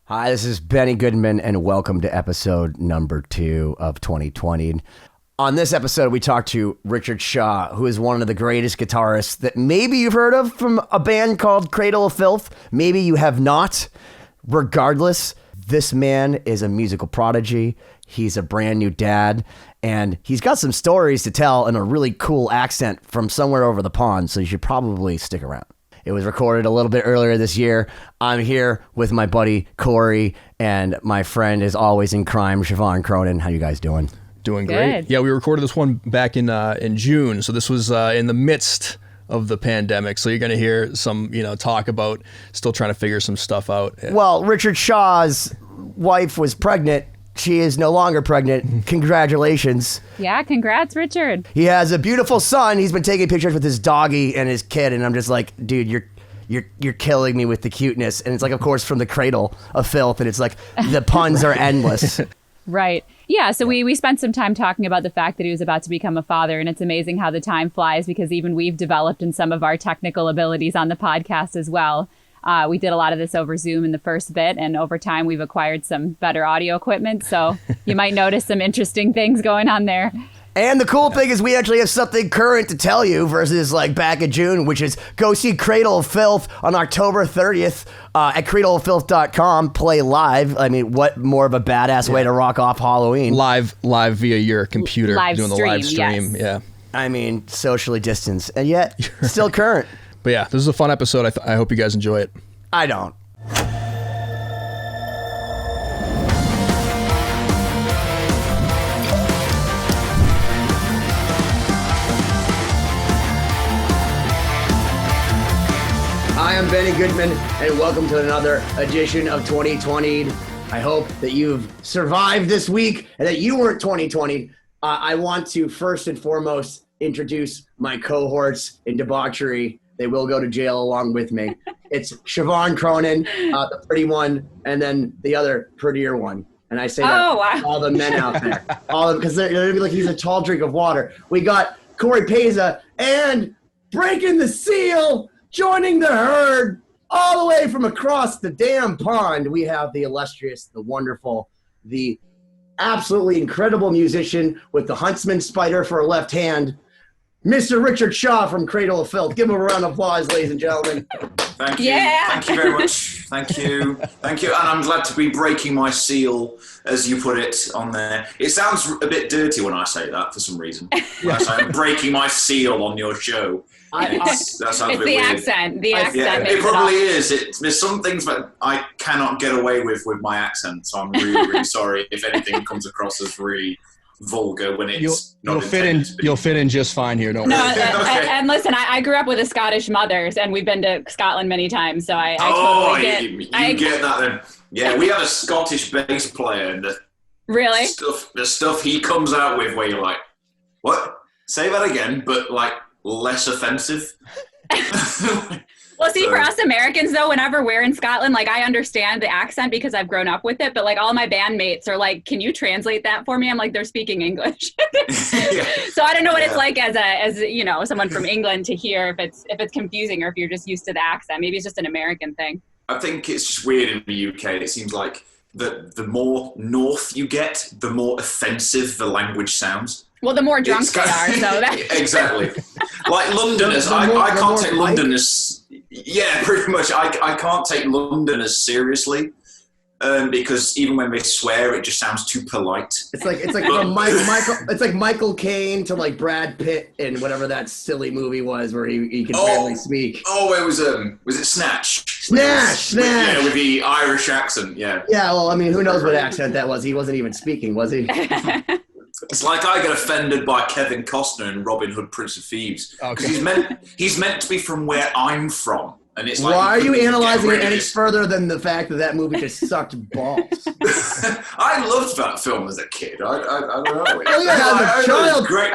Hi, this is Benny Goodman, and welcome to episode number 2 of 2020. On this episode, we talked to Richard Shaw, who is one of the greatest guitarists that maybe you've heard of from a band called Cradle of Filth. Maybe you have not. Regardless, this man is a musical prodigy. He's a brand new dad, and he's got some stories to tell in a really cool accent from somewhere over the pond, so you should probably stick around. It was recorded a little bit earlier this year. I'm here with my buddy Cory and my friend as always in crime, Siobhán and Cory. How you guys doing? Doing great. Good. Yeah, we recorded this one back in June, so this was in the midst of the pandemic. So you're going to hear some, talk about still trying to figure some stuff out. Well, Richard Shaw's wife was pregnant. She is no longer pregnant. Congratulations. Yeah, congrats, Richard. He has a beautiful son. He's been taking pictures with his doggy and his kid, and I'm just like, dude, you're killing me with the cuteness. And it's like, of course, from the Cradle of Filth, and it's like the puns are endless. Right. Yeah, so we spent some time talking about the fact that he was about to become a father, and it's amazing how the time flies because even we've developed in some of our technical abilities on the podcast as well. We did a lot of this over Zoom in the first bit, and over time we've acquired some better audio equipment, so you might notice some interesting things going on there. And the cool thing is we actually have something current to tell you versus like back in June, which is go see Cradle of Filth on October 30th at cradleoffilth.com. Play live. I mean, what more of a badass way to rock off Halloween? Live via your computer. Live doing stream, the live stream. yes. Yeah. I mean, socially distanced, and yet still current. But yeah, this is a fun episode. I hope you guys enjoy it. I don't. Hi, I'm Benny Goodman, and welcome to another edition of 2020. I hope that you've survived this week and that you weren't 2020. I want to first and foremost introduce my cohorts in debauchery. They will go to jail along with me. It's Siobhán Cronin, the pretty one, and then the other prettier one. And I say that all the men out there, all of them, because they're gonna be like, he's a tall drink of water. We got Cory Peza and breaking the seal, joining the herd, all the way from across the damn pond. We have the illustrious, the wonderful, the absolutely incredible musician with the huntsman spider for a left hand, Mr. Richard Shaw from Cradle of Filth. Give him a round of applause, ladies and gentlemen. Thank you. Yeah. Thank you very much. Thank you. Thank you. And I'm glad to be breaking my seal, as you put it on there. It sounds a bit dirty when I say that for some reason. When I say I'm breaking my seal on your show. That sounds a bit It's the weird. accent. The accent Yeah, makes it probably is. There's some things that I cannot get away with my accent, so I'm really, really sorry if anything comes across as really vulgar when it's You'll fit in just fine here. Don't No, worry. Okay. and listen, I grew up with a Scottish mother, and we've been to Scotland many times, so I totally get. You get that then. Yeah, we have a Scottish bass player, and Really? the stuff he comes out with where you're like, what? Say that again, but like less offensive. Well, see, for us Americans, though, whenever we're in Scotland, like, I understand the accent because I've grown up with it, but, like, all my bandmates are like, can you translate that for me? I'm like, they're speaking English. Yeah. So I don't know what it's like as someone from England to hear if it's confusing or if you're just used to the accent. Maybe it's just an American thing. I think it's just weird in the UK. It seems like the more north you get, the more offensive the language sounds. Well, the more drunk they are, so that Exactly. Like Londoners, I can't take Londoners. Yeah, pretty much. I can't take Londoners seriously because even when they swear, it just sounds too polite. It's like from it's like Michael Caine to like Brad Pitt in whatever that silly movie was where he could barely speak. Oh, it was it Snatch? Snatch. Yeah, with the Irish accent. Yeah. Yeah, well, I mean, who knows what accent that was? He wasn't even speaking, was he? It's like I get offended by Kevin Costner in Robin Hood, Prince of Thieves, because he's meant to be from where I'm from, and it's like. Why are you analyzing it any further than the fact that movie just sucked balls? I loved that film as a kid. I don't know. Oh yeah, as a child, great.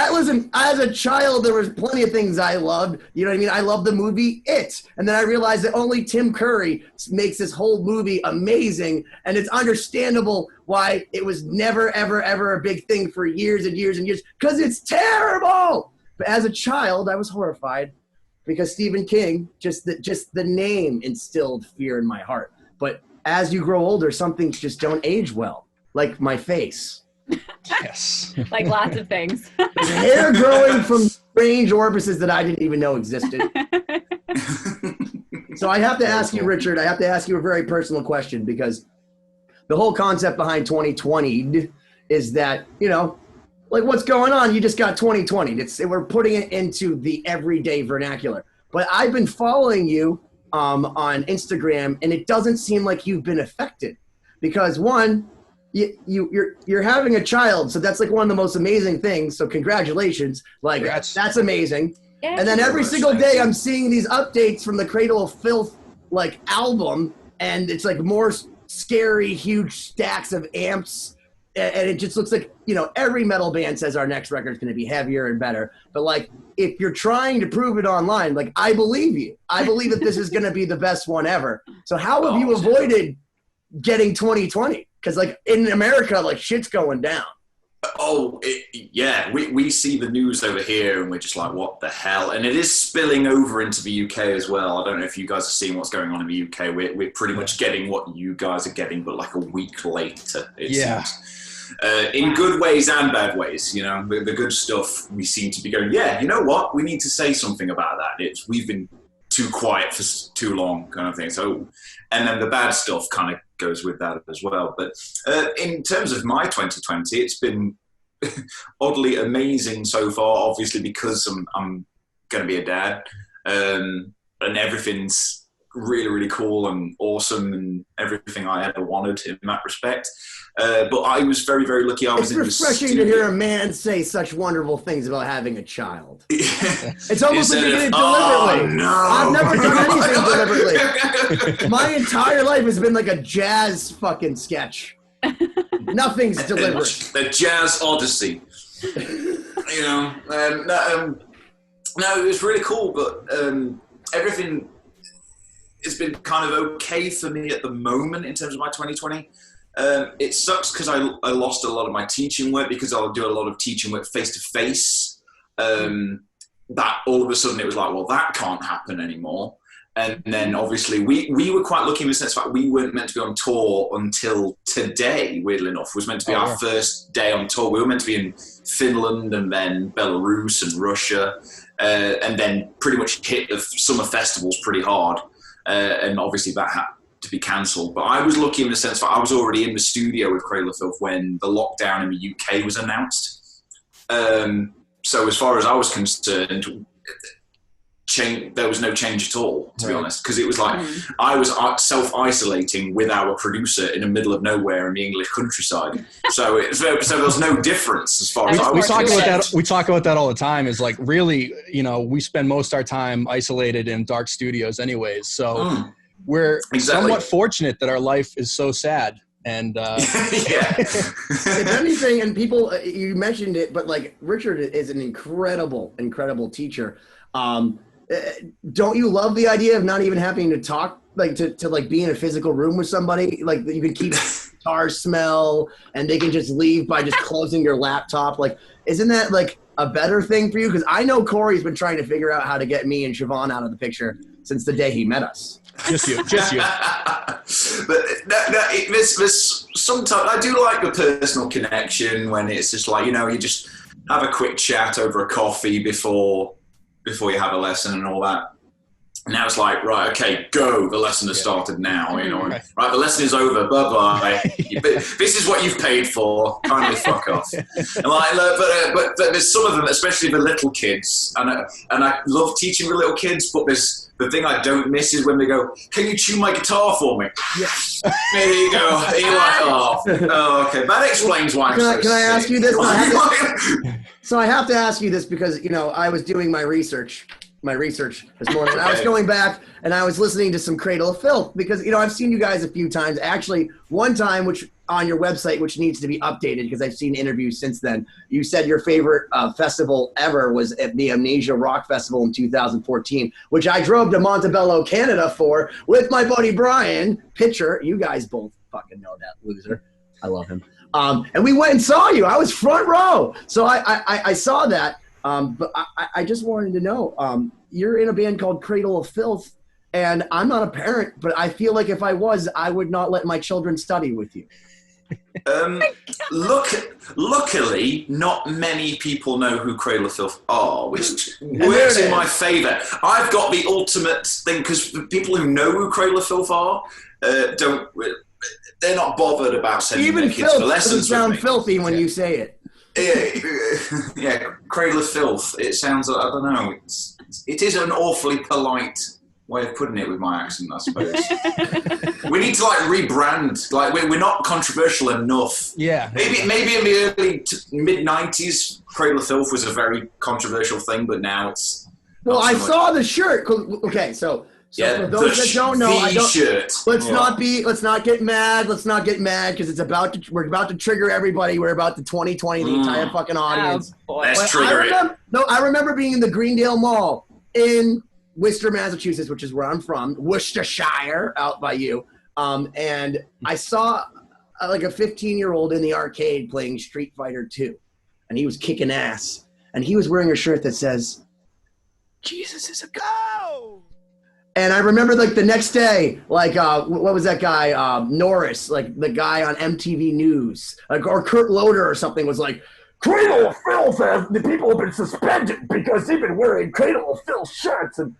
As a child, there was plenty of things I loved. You know what I mean? I loved the movie It, and then I realized that only Tim Curry makes this whole movie amazing, and it's understandable why it was never, ever, ever a big thing for years and years and years, because it's terrible. But as a child, I was horrified because Stephen King, just the name instilled fear in my heart. But as you grow older, some things just don't age well, like my face. Yes. Like lots of things. There's hair growing from strange orifices that I didn't even know existed. So I have to ask you, Richard, I have to ask you a very personal question, because the whole concept behind 2020 is that, you know, like what's going on? You just got 2020. We're putting it into the everyday vernacular. But I've been following you on Instagram, and it doesn't seem like you've been affected, because one, you're having a child, so that's like one of the most amazing things. So congratulations, like that's amazing. Yeah. And then every single day I'm seeing these updates from the Cradle of Filth like album, and it's like more scary, huge stacks of amps, and it just looks like, you know, every metal band says our next record is going to be heavier and better. But like, if you're trying to prove it online, like I believe you. I believe that this is going to be the best one ever. So how have you avoided getting 2020? Because like in America, like shit's going down. We see the news over here and we're just like, what the hell? And it is spilling over into the UK as well. I don't know if you guys are seeing what's going on in the UK. We're pretty much getting what you guys are getting, but like a week later, it seems. In good ways and bad ways, you know. The good stuff, we seem to be going, yeah, you know what? We need to say something about that. We've been too quiet for too long, kind of thing. So, and then the bad stuff kind of goes with that as well. But in terms of my 2020, it's been oddly amazing so far, obviously, because I'm going to be a dad, and everything's really, really cool and awesome and everything I ever wanted in that respect. But I was very, very lucky. It's refreshing to hear a man say such wonderful things about having a child. It's almost like you did it deliberately. Oh, no. I've never done anything deliberately. My entire life has been like a jazz fucking sketch. Nothing's deliberate. The Jazz Odyssey. You know, no, it was really cool, but everything has been kind of okay for me at the moment in terms of my 2020. It sucks because I lost a lot of my teaching work, because I'll do a lot of teaching work face to face. That all of a sudden it was like, well, that can't happen anymore. And then obviously we were quite lucky in the sense that we weren't meant to be on tour until today, weirdly enough. It was meant to be our first day on tour. We were meant to be in Finland and then Belarus and Russia, and then pretty much hit the summer festivals pretty hard. And obviously that had to be cancelled. But I was lucky in the sense that I was already in the studio with Cradle of Filth when the lockdown in the UK was announced. So as far as I was concerned, there was no change at all, to be honest, because it was like I was self-isolating with our producer in the middle of nowhere in the English countryside. So there was no difference as far as I was concerned. We talk about that all the time. Is like, really, you know, we spend most of our time isolated in dark studios anyways. So we're somewhat fortunate that our life is so sad. And if anything, and people, you mentioned it, but like Richard is an incredible teacher. Don't you love the idea of not even having to talk, like to like be in a physical room with somebody, like that you can keep guitar smell and they can just leave by just closing your laptop? Like, isn't that like a better thing for you? Because I know Cory's been trying to figure out how to get me and Siobhán out of the picture since the day he met us. Just you. But there's sometimes I do like the personal connection when it's just like, you know, you just have a quick chat over a coffee before you have a lesson and all that. And now it's like, right, okay, go. The lesson has started now. You know, right, the lesson is over. Bye-bye. This is what you've paid for. Kindly fuck off. And like, but there's some of them, especially the little kids, and I love teaching the little kids. But there's the thing I don't miss is when they go, "Can you tune my guitar for me?" Yes. There you go. And you're like, oh, okay. That explains why. Can I ask you this? So I have to ask you this because, you know, I was doing my research this morning. I was going back and I was listening to some Cradle of Filth because, you know, I've seen you guys a few times. Actually, one time, which on your website, which needs to be updated because I've seen interviews since then. You said your favorite festival ever was at the Amnesia Rock Festival in 2014, which I drove to Montebello, Canada for with my buddy Brian Pitcher. You guys both fucking know that loser. I love him. And we went and saw you. I was front row. So I saw that. But I just wanted to know, you're in a band called Cradle of Filth. And I'm not a parent, but I feel like if I was, I would not let my children study with you. Luckily, not many people know who Cradle of Filth are, which works in my favour. I've got the ultimate thing, because people who know who Cradle of Filth are, they're not bothered about sending their kids for lessons. Doesn't sound filthy when you say it. Yeah, Cradle of Filth. It sounds, I don't know, it is an awfully polite way of putting it with my accent, I suppose. We need to rebrand. We're not controversial enough. Yeah. Maybe in the early mid-90s, Cradle of Filth was a very controversial thing, but now it's. Well, I saw the shirt. Okay, so for those that don't know, let's not get mad. Let's not get mad because we're about to trigger everybody. We're about to 2020 the entire fucking audience. Oh, let's trigger it. No, I remember being in the Greendale Mall in Worcester, Massachusetts, which is where I'm from, Worcestershire, out by you. And I saw a 15-year-old in the arcade playing Street Fighter 2, and he was kicking ass. And he was wearing a shirt that says, "Jesus is a go." And I remember the next day, what was that guy, Norris, the guy on MTV News, or Kurt Loder or something was like, "Cradle of Filth, the people have been suspended because they've been wearing Cradle of Filth shirts." And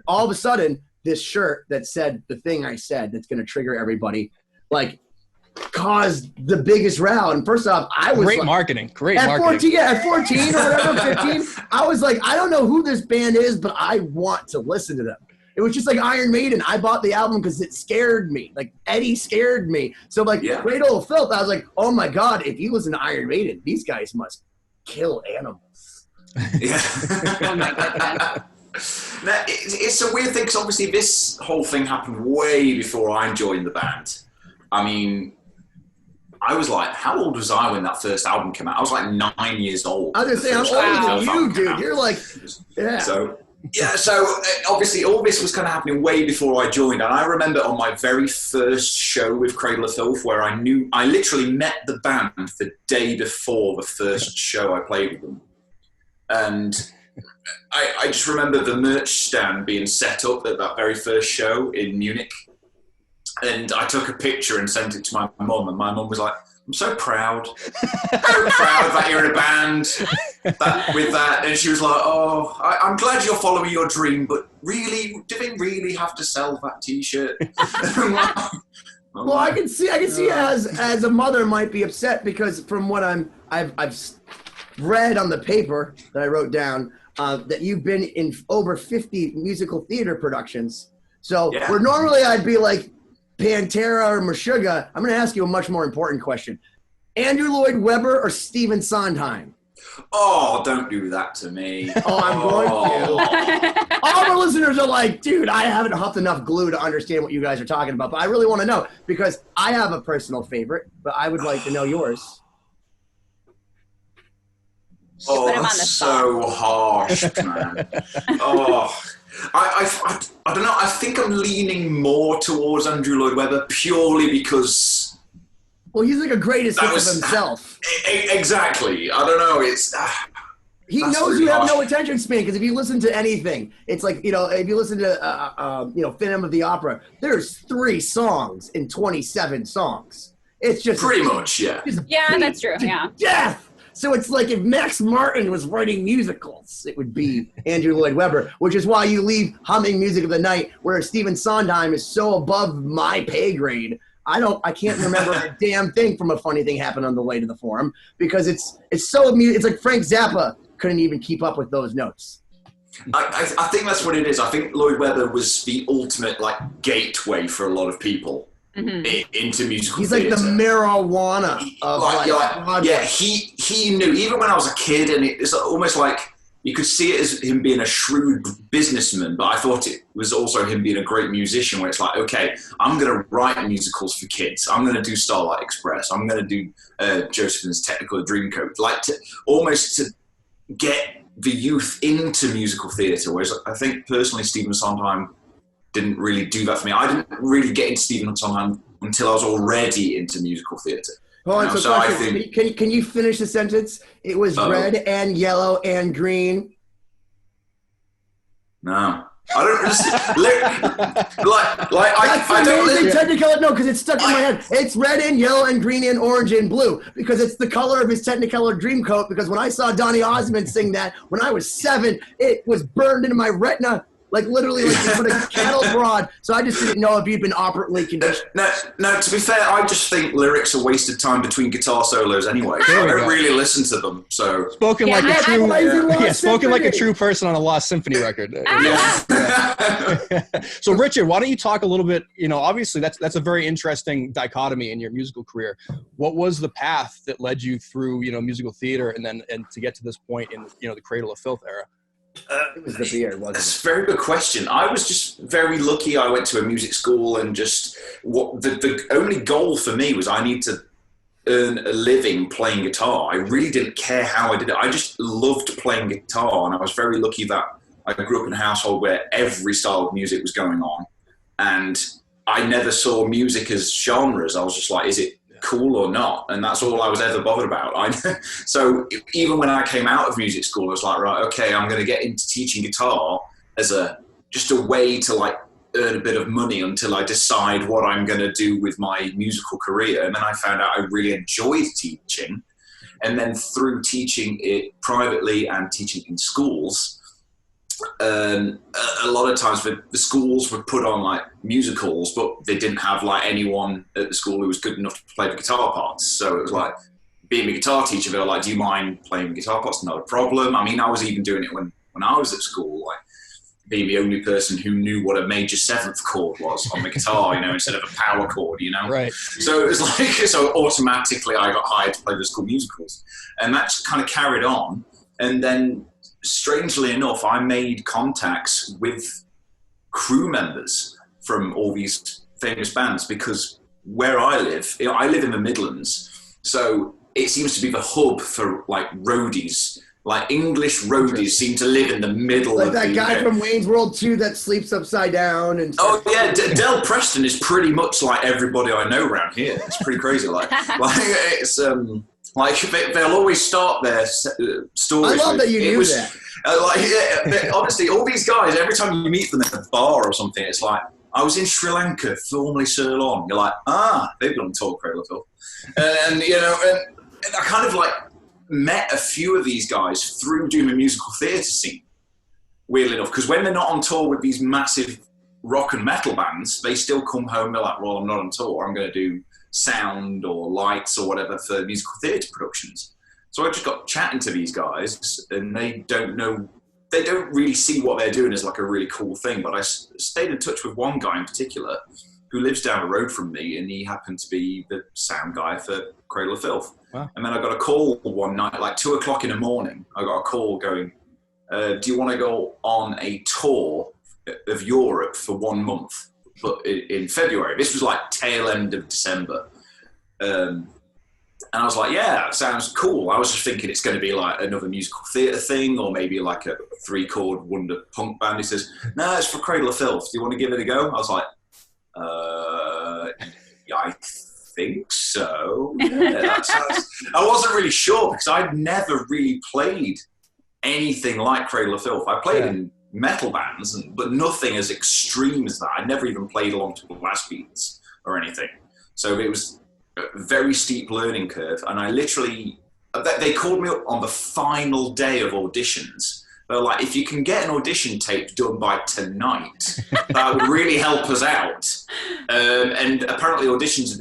all of a sudden, this shirt that said the thing I said that's going to trigger everybody, caused the biggest row. And first off, I was great marketing. At 14 or whatever, 15, I was like, I don't know who this band is, but I want to listen to them. It was just like Iron Maiden. I bought the album because it scared me. Eddie scared me. So Cradle of Filth, I was like, oh my God, if you listen to Iron Maiden, these guys must kill animals. Yeah. Oh my God. Now, it's a weird thing because obviously this whole thing happened way before I joined the band. I mean, I was how old was I when that first album came out? I was 9 years old. I was going to say, I'm older than you, dude. You're yeah. So obviously all this was kind of happening way before I joined. And I remember on my very first show with Cradle of Filth where I literally met the band the day before the first show I played with them. And I just remember the merch stand being set up at that very first show in Munich. And I took a picture and sent it to my mum. And my mum was like, "I'm so proud. So proud that you're in a band with that." And she was like, "Oh, I'm glad you're following your dream, but really, do they really have to sell that T-shirt?" Well, I can see as a mother might be upset because from what I've read on the paper that I wrote down, that you've been in over 50 musical theater productions. So where normally I'd be like Pantera or Meshuggah, I'm going to ask you a much more important question. Andrew Lloyd Webber or Stephen Sondheim? Oh, don't do that to me. Oh, I'm going to. All the listeners are like, dude, I haven't huffed enough glue to understand what you guys are talking about, but I really want to know because I have a personal favorite, but I would like to know yours. Oh, that's so harsh, man. Oh, I don't know. I think I'm leaning more towards Andrew Lloyd Webber purely because. Well, he's a greatest hit of himself. Exactly. I don't know. He knows you have no attention span because if you listen to anything, it's if you listen to Phantom of the Opera, there's 3 songs in 27 songs. It's just pretty much, yeah. Yeah, that's true. Yeah. Death. So it's like if Max Martin was writing musicals, it would be Andrew Lloyd Webber, which is why you leave humming Music of the Night, where Stephen Sondheim is so above my pay grade. I can't remember a damn thing from A Funny Thing Happened on the Way to the Forum because it's so amusing. It's like Frank Zappa couldn't even keep up with those notes. I think that's what it is. I think Lloyd Webber was the ultimate gateway for a lot of people. Mm-hmm. Into musical He's theater. Like the marijuana of he knew even when I was a kid, and it's almost like you could see it as him being a shrewd businessman, but I thought it was also him being a great musician where it's like, okay, I'm going to write musicals for kids. I'm going to do Starlight Express. I'm going to do Joseph's Technicolor Dreamcoat, to get the youth into musical theatre, whereas I think personally Stephen Sondheim didn't really do that for me. I didn't really get into Stephen Sondheim until I was already into musical theatre. So I think, can you finish the sentence? It was red and yellow and green. No. I don't I don't amazing Technicolor. No, because it's stuck in my head. It's red and yellow and green and orange and blue because it's the color of his Technicolor Dreamcoat. Because when I saw Donny Osmond sing that when I was 7, it was burned into my retina. Like literally, like you put a cattle prod. So I just didn't know if you'd been operantly conditioned. No. To be fair, I just think lyrics are wasted time between guitar solos anyway. So I don't really listen to them. So spoken like a true person on a Lost Symphony record. So Richard, why don't you talk a little bit? You know, obviously that's a very interesting dichotomy in your musical career. What was the path that led you through musical theater and to get to this point in the Cradle of Filth era? It was the beard, wasn't it? That's a very good question. I was just very lucky. I went to a music school and just the only goal for me was I need to earn a living playing guitar. I really didn't care how I did it. I just loved playing guitar, and I was very lucky that I grew up in a household where every style of music was going on, and I never saw music as genres. I was just like, is it cool or not? And that's all I was ever bothered about. So even when I came out of music school, I was like, right, okay, I'm going to get into teaching guitar as just a way to like earn a bit of money until I decide what I'm going to do with my musical career. And then I found out I really enjoyed teaching. And then through teaching it privately and teaching in schools, a lot of times the schools would put on like musicals, but they didn't have like anyone at the school who was good enough to play the guitar parts. So it was like being a guitar teacher, they were like, do you mind playing guitar parts? Not a problem. I mean, I was even doing it when I was at school, like being the only person who knew what a major 7th chord was on the guitar, instead of a power chord, Right. So it was like, so automatically I got hired to play the school musicals, and that's kind of carried on. And then strangely enough, I made contacts with crew members from all these famous bands because where I live in the Midlands, so it seems to be the hub for like roadies. Like English roadies seem to live in the middle of that guy from Wayne's World 2 that sleeps upside down and stuff. Oh yeah, Del Preston is pretty much like everybody I know around here. It's pretty crazy. Like it's like they'll always start their stories. I love that you knew that. Honestly, all these guys, every time you meet them at a bar or something, it's like, I was in Sri Lanka, formerly Ceylon. You're like, they've been on tour, Cradle of Filth. And I kind of like met a few of these guys through doing the musical theatre scene, weirdly enough, because when they're not on tour with these massive rock and metal bands, they still come home, they're like, well, I'm not on tour, I'm going to do sound or lights or whatever for musical theatre productions. So I just got chatting to these guys, and they don't really see what they're doing as like a really cool thing. But I stayed in touch with one guy in particular who lives down the road from me, and he happened to be the sound guy for Cradle of Filth. Wow. And then I got a call one night, like 2:00 in the morning. I got a call going, do you want to go on a tour of Europe for 1 month? But in February, this was like tail end of December. And I was like, yeah, that sounds cool. I was just thinking it's going to be like another musical theatre thing or maybe like a 3-chord wonder punk band. He says, no, it's for Cradle of Filth. Do you want to give it a go? I was like, yeah, I think so. Yeah, that sounds... I wasn't really sure because I'd never really played anything like Cradle of Filth. I played in metal bands, but nothing as extreme as that. I never even played along to blast beats or anything. So it was a very steep learning curve. And I literally, they called me up on the final day of auditions. They were like, if you can get an audition tape done by tonight, that would really help us out. And apparently auditions have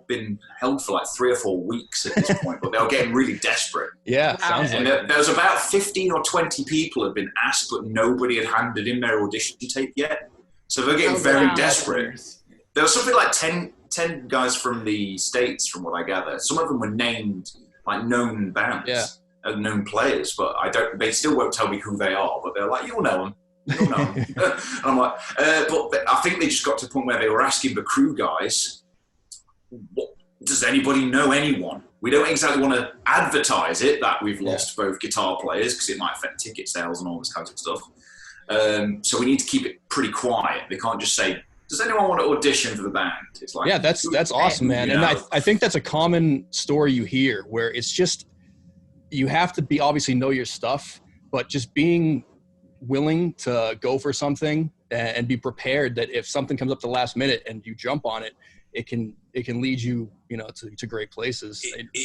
been held for like 3 or 4 weeks at this point, but they were getting really desperate. Yeah, sounds and like there was about 15 or 20 people had been asked, but nobody had handed in their audition tape yet. So they're getting very desperate. There was something like 10 guys from the States, from what I gather. Some of them were named like known bands. Yeah. Known players, but they still won't tell me who they are, but they're like, you'll know them. And I'm like, but I think they just got to the point where they were asking the crew guys, does anybody know anyone? We don't exactly want to advertise it that we've lost both guitar players because it might affect ticket sales and all this kind of stuff. So we need to keep it pretty quiet. They can't just say, does anyone want to audition for the band? It's like, yeah, that's awesome, man. And I think that's a common story you hear where it's just, you have to obviously know your stuff, but just being willing to go for something and be prepared that if something comes up the last minute and you jump on it, it can lead you, to great places.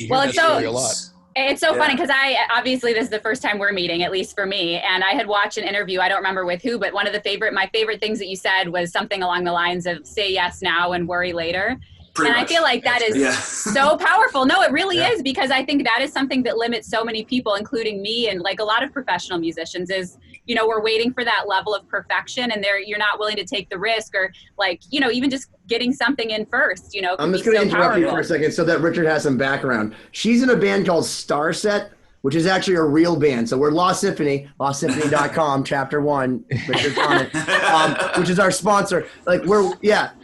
Well, it's so, a lot. It's so funny because obviously this is the first time we're meeting, at least for me. And I had watched an interview, I don't remember with who, but one of my favorite things that you said was something along the lines of say yes now and worry later. Pretty much. I feel like that is so powerful. No, it really is, because I think that is something that limits so many people, including me and like a lot of professional musicians is, we're waiting for that level of perfection and you're not willing to take the risk or like, even just getting something in first, I'm just going to interrupt you for a second so that Richard has some background. She's in a band called Starset, which is actually a real band. So we're Lost Symphony, lostsymphony.com, chapter 1, Richard's on it, which is our sponsor. Like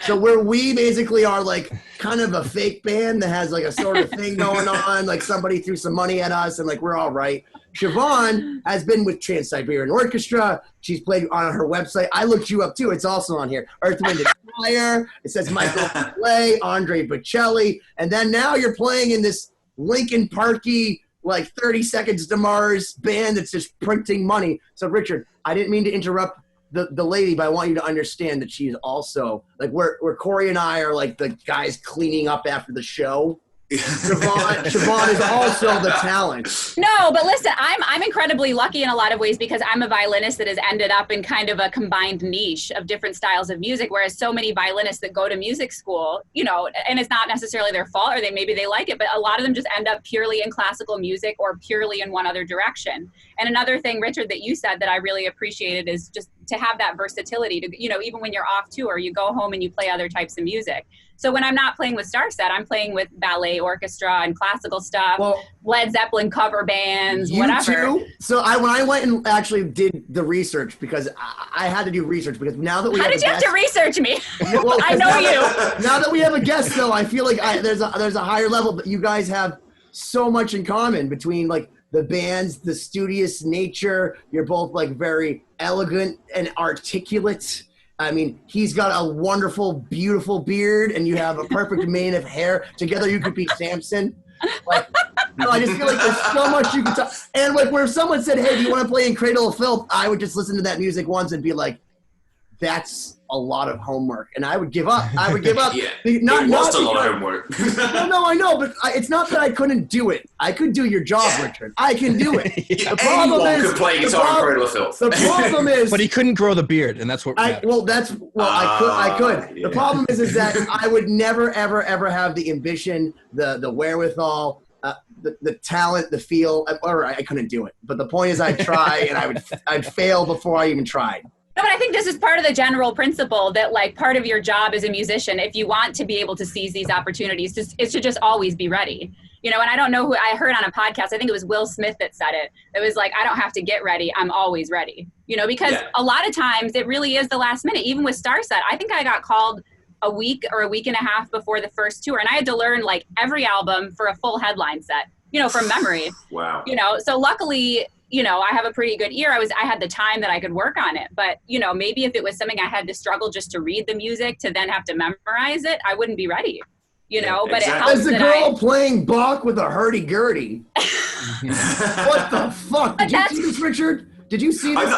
so we basically are like kind of a fake band that has like a sort of thing going on, like somebody threw some money at us and like we're all right. Siobhán has been with Trans-Siberian Orchestra. She's played on her website. I looked you up too. It's also on here. Earth, Wind & Fire. It says Michael Bublé, Andre Bocelli. And then now you're playing in this Linkin Parky, like 30 Seconds to Mars band that's just printing money. So Richard, I didn't mean to interrupt the lady, but I want you to understand that she's also like where Cory and I are like the guys cleaning up after the show. Siobhán is also the talent. No, but listen, I'm incredibly lucky in a lot of ways because I'm a violinist that has ended up in kind of a combined niche of different styles of music, whereas so many violinists that go to music school, and it's not necessarily their fault or maybe they like it, but a lot of them just end up purely in classical music or purely in one other direction. And another thing, Richard, that you said that I really appreciated is just to have that versatility to, even when you're off tour, you go home and you play other types of music. So when I'm not playing with Starset, I'm playing with ballet orchestra and classical stuff, Led Zeppelin cover bands, whatever. You too? So when I went and actually did the research, because I had to do research, because now that we How did you have to research me? I know you. Now that we have a guest, though, I feel like there's a higher level, but you guys have so much in common between like the bands, the studious nature. You're both like very elegant and articulate. I mean, he's got a wonderful, beautiful beard, and you have a perfect mane of hair. Together, you could be Samson. Like, I just feel like there's so much you can talk. And like, where someone said, "Hey, do you want to play in Cradle of Filth?" I would just listen to that music once and be like, "That's a lot of homework," and I would give up. Yeah, it was a lot of homework. No, I know, but it's not that I couldn't do it. I could do your job, Richard. I can do it. The problem anyone could play guitar in Cradle of Filth. The problem is, but he couldn't grow the beard, and that's what. I could. The problem is that I would never, ever, ever have the ambition, the wherewithal, the talent, the feel, or I couldn't do it. But the point is, I'd try, and I'd fail before I even tried. No, but I think this is part of the general principle that like part of your job as a musician, if you want to be able to seize these opportunities, is to just always be ready. And I don't know who I heard on a podcast, I think it was Will Smith that said it. It was like, I don't have to get ready, I'm always ready. Because a lot of times it really is the last minute. Even with Starset, I think I got called a week or a week and a half before the first tour, and I had to learn like every album for a full headline set, from memory. Wow. So luckily, I have a pretty good ear. I had the time that I could work on it, but maybe if it was something I had to struggle just to read the music to then have to memorize it, I wouldn't be ready, but it helps. As the girl playing Bach with a hurdy-gurdy. What the fuck? Did you see this, Richard? Did you see this?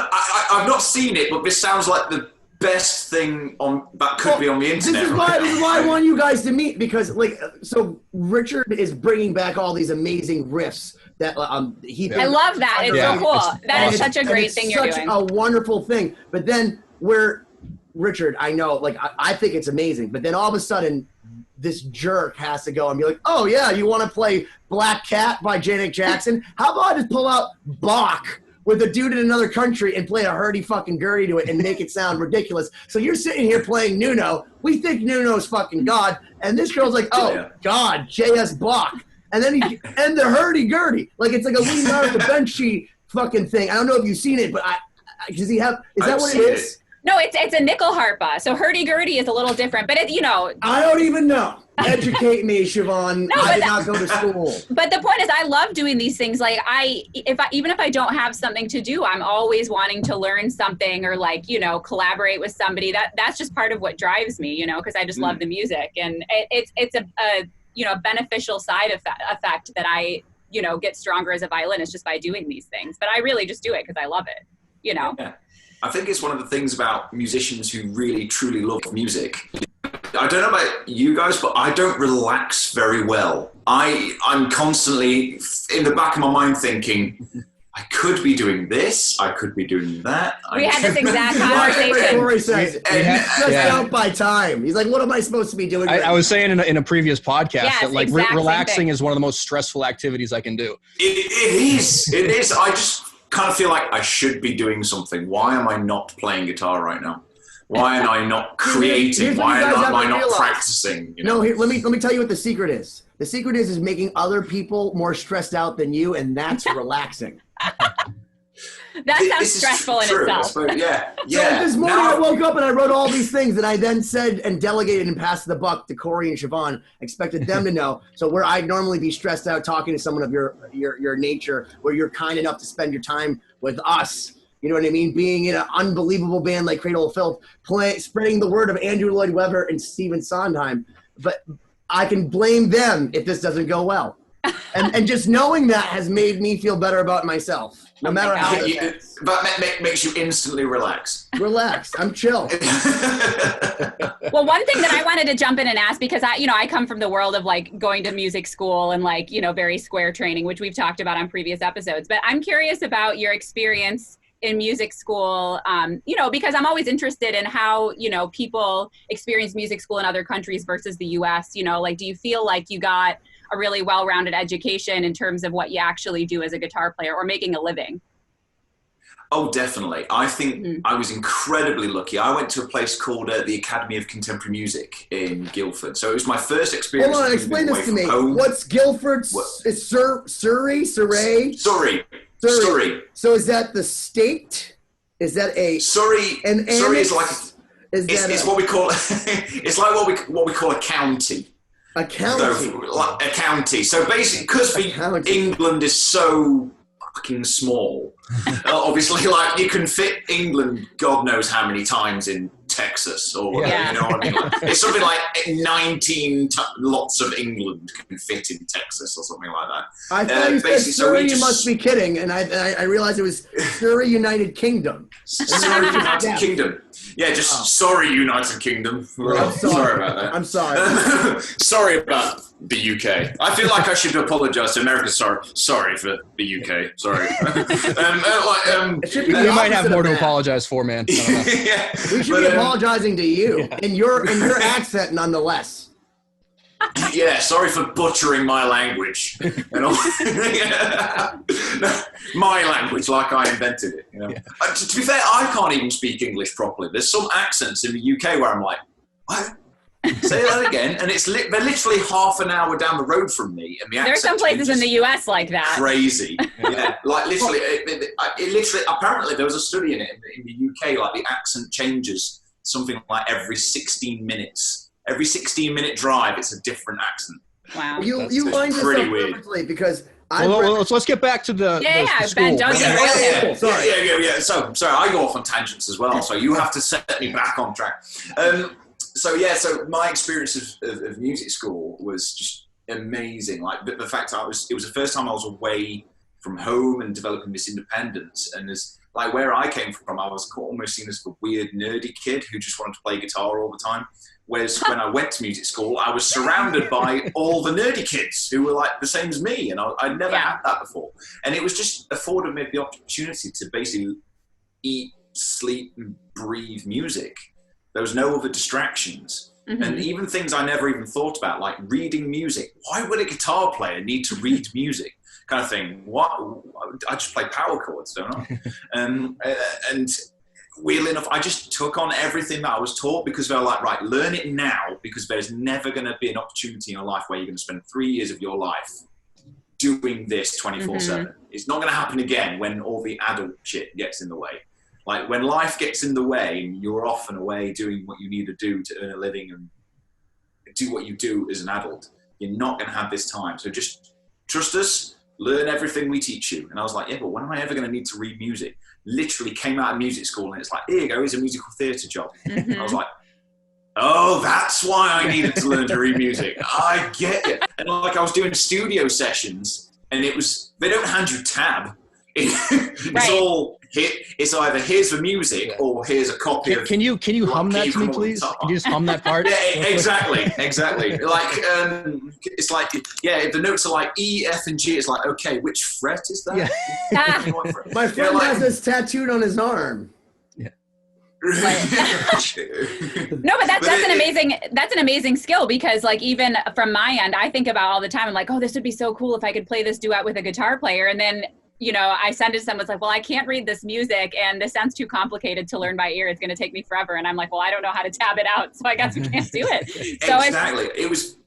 I've not seen it, but this sounds like the best thing that could be on the internet. This is why I want you guys to meet, because so Richard is bringing back all these amazing riffs that I love that. It's so cool. That is such a great thing you're doing. Such a wonderful thing. But then Richard, I know, I think it's amazing. But then all of a sudden, this jerk has to go and be like, "Oh yeah, you want to play Black Cat by Janet Jackson? How about I just pull out Bach with a dude in another country and play a hurdy-fucking-gurdy to it and make it sound ridiculous?" So you're sitting here playing Nuno. We think Nuno's fucking God. And this girl's like, "Oh, God, J.S. Bach." And then and the hurdy-gurdy. Like, it's like a Lee Martha Benchy fucking thing. I don't know if you've seen it, but is that what it is? No, it's a nickel harpa. So hurdy-gurdy is a little different, but I don't even know. Educate me, Siobhán. I did not go to school. But the point is, I love doing these things. Like even if I don't have something to do, I'm always wanting to learn something or collaborate with somebody. That's just part of what drives me, because I just love the music, and it's a beneficial side effect that I get stronger as a violinist just by doing these things. But I really just do it because I love it. Yeah. I think it's one of the things about musicians who really, truly love music. I don't know about you guys, but I don't relax very well. I'm constantly in the back of my mind thinking, I could be doing this. I could be doing that. We had this exact conversation. Corey says, just out by time. He's like, what am I supposed to be doing? I was saying in a previous podcast that like relaxing thing. is one of the most stressful activities I can do. It is. It is. I just kind of feel like I should be doing something. Why am I not playing guitar right now? Why am I not creating? Why am I not practicing? You know? No, let me tell you what the secret is. The secret is making other people more stressed out than you, and that's relaxing. That sounds stressful in itself. Yeah. So this morning I woke up and I wrote all these things that I then said and delegated and passed the buck to Cory and Siobhán. Expected them to know. So where I'd normally be stressed out talking to someone of your nature, where you're kind enough to spend your time with us. You know what I mean? Being in an unbelievable band like Cradle of Filth, spreading the word of Andrew Lloyd Webber and Stephen Sondheim. But I can blame them if this doesn't go well. And just knowing that has made me feel better about myself. No matter how But makes you instantly relax. Relax. I'm chill. Well, one thing that I wanted to jump in and ask, because I come from the world of like going to music school and like, very square training, which we've talked about on previous episodes. But I'm curious about your experience in music school, because I'm always interested in how, people experience music school in other countries versus the US. Do you feel like you got a really well-rounded education in terms of what you actually do as a guitar player or making a living? Oh, definitely. I think I was incredibly lucky. I went to a place called the Academy of Contemporary Music in Guildford. So it was my first experience. Hold on, explain this to me. What's Guildford? Is Surrey? Surrey. So is that the state? Is that a Surrey? Surrey is like it's what we call it's like what we call a county. A county. Like a county. So basically, because England is so fucking small, obviously, like you can fit England, God knows how many times in Texas or whatever. Yeah. You know what I mean? Like, it's something like 19 lots of England can fit in Texas or something like that. I thought you said Surrey. You must be kidding, and I realized it was Surrey United Kingdom. Surrey United Kingdom. Yeah, just sorry, United Kingdom. Sorry about that. I'm sorry. Sorry about the UK. I feel like I should apologise to America. Sorry for the UK. Sorry. You might have more to apologise for, man. Yeah, we should be apologising to you in your accent, nonetheless. Yeah, sorry for butchering my language. My language, like I invented it. To be fair, I can't even speak English properly. There's some accents in the UK where I'm like, what? Say that again, and they're literally half an hour down the road from me, and the accent. There's some places in the US like that. Crazy, yeah. Like literally, it literally. Apparently, there was a study in it in the UK. Like the accent changes something like every 16 minutes. Every 16-minute drive, it's a different accent. Wow. You lined this up perfectly because let's get back to the school. Ben, Sorry. Yeah. So I go off on tangents as well. So you have to set me back on track. So my experience of music school was just amazing. Like the fact it was the first time I was away from home and developing this independence. And as like where I came from, I was almost seen as the weird nerdy kid who just wanted to play guitar all the time. Whereas when I went to music school, I was surrounded by all the nerdy kids who were like the same as me. And I'd never had that before. And it was just afforded me the opportunity to basically eat, sleep, and breathe music. There was no other distractions. Mm-hmm. And even things I never even thought about, like reading music. Why would a guitar player need to read music? Kind of thing. What? I just play power chords, don't I? And weirdly enough, I just took on everything that I was taught because they're like, right, learn it now because there's never going to be an opportunity in your life where you're going to spend 3 years of your life doing this 24/7. It's not going to happen again when all the adult shit gets in the way. Like when life gets in the way and you're off and away doing what you need to do to earn a living and do what you do as an adult, you're not going to have this time. So just trust us, learn everything we teach you. And I was like, yeah, but when am I ever going to need to read music? Literally came out of music school and it's like, here you go, here's a musical theatre job. And I was like, oh, that's why I needed to learn to read music. I get it. And like I was doing studio sessions and they don't hand you tab. It's all it's either here's the music or here's a copy of. Can you hum that to me, please? Can you just hum that part? Yeah, exactly. Like it's like if the notes are like E, F, and G, it's like okay, which fret is that? Yeah. My friend has this tattooed on his arm. No, but that's an amazing skill, because like even from my end, I think about all the time. I'm like, oh, this would be so cool if I could play this duet with a guitar player. And then, I send it to someone, it's like, well, I can't read this music and this sounds too complicated to learn by ear. It's going to take me forever. And I'm like, well, I don't know how to tab it out. So I guess we can't do it. So exactly. It was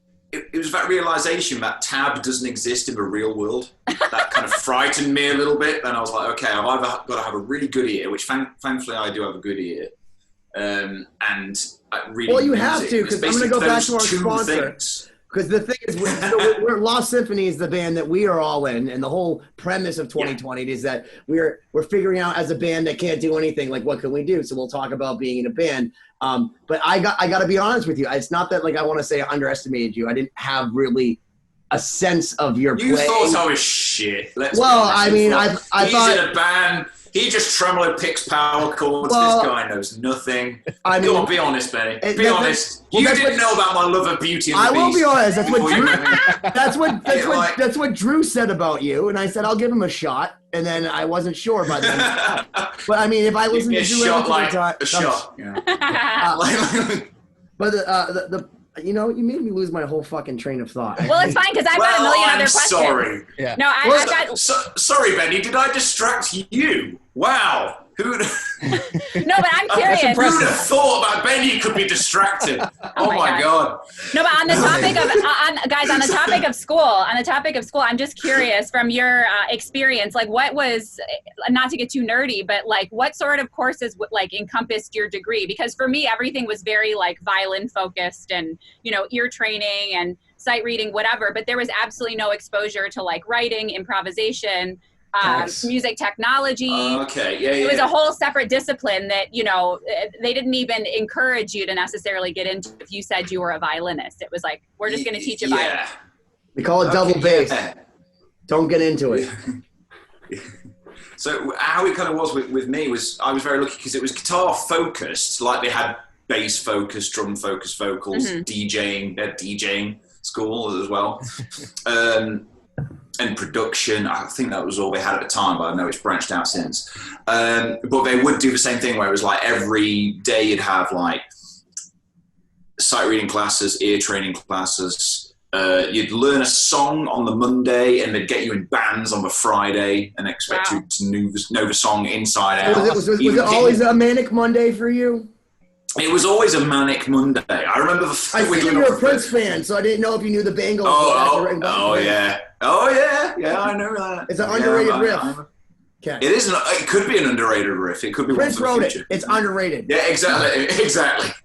that realization that tab doesn't exist in the real world. That kind of frightened me a little bit. And I was like, okay, I've either got to have a really good ear, which thankfully I do have a good ear. And really, well, you have to, because I'm going to go back to our sponsor. Because the thing is, we're Lost Symphony is the band that we are all in, and the whole premise of 2020 is that we're figuring out as a band that can't do anything, like what can we do? So we'll talk about being in a band. But I got to be honest with you. It's not that like I want to say I underestimated you. I didn't have really a sense of your play. You thought I was shit. I mean, I thought he's in a band. He just tremolo picks power chords. This guy knows nothing. Go on, be honest, Benny. Be honest. You didn't know about my love of Beauty and the Beast. I will be honest. That's what Drew said about you, and I said I'll give him a shot, and then I wasn't sure by then. But I mean, if I listen to Drew every time, a shot. But you made me lose my whole fucking train of thought. Well, it's fine because I've got a million other questions. Sorry. Yeah. No, I've got. Sorry, Benny. Did I distract you? Wow. No, but I'm curious. Who would have thought about Benny could be distracted? Oh my God. No, but on the topic of on the topic of school, I'm just curious from your experience, like what was, not to get too nerdy, but like what sort of courses like encompassed your degree? Because for me, everything was very like violin focused and ear training and sight reading, whatever. But there was absolutely no exposure to like writing, improvisation. Music technology. It was a whole separate discipline that they didn't even encourage you to necessarily get into if you said you were a violinist. It was like, we're just going to teach you violin. We call it double bass. Don't get into it. So how it kind of was with me was I was very lucky because it was guitar focused, like they had bass focused, drum focused vocals, DJing school as well. And production, I think that was all they had at the time, but I know it's branched out since. But they would do the same thing where it was like every day you'd have like sight reading classes, ear training classes. You'd learn a song on the Monday and they'd get you in bands on the Friday and expect you to know the song inside out. Was it always a manic Monday for you? It was always a manic Monday. I remember I see you're a Prince fan, so I didn't know if you knew the Bangles. Yeah, I know that. It's an underrated riff. Okay. It could be an underrated riff. It could be Prince wrote it. It's underrated. Yeah, exactly.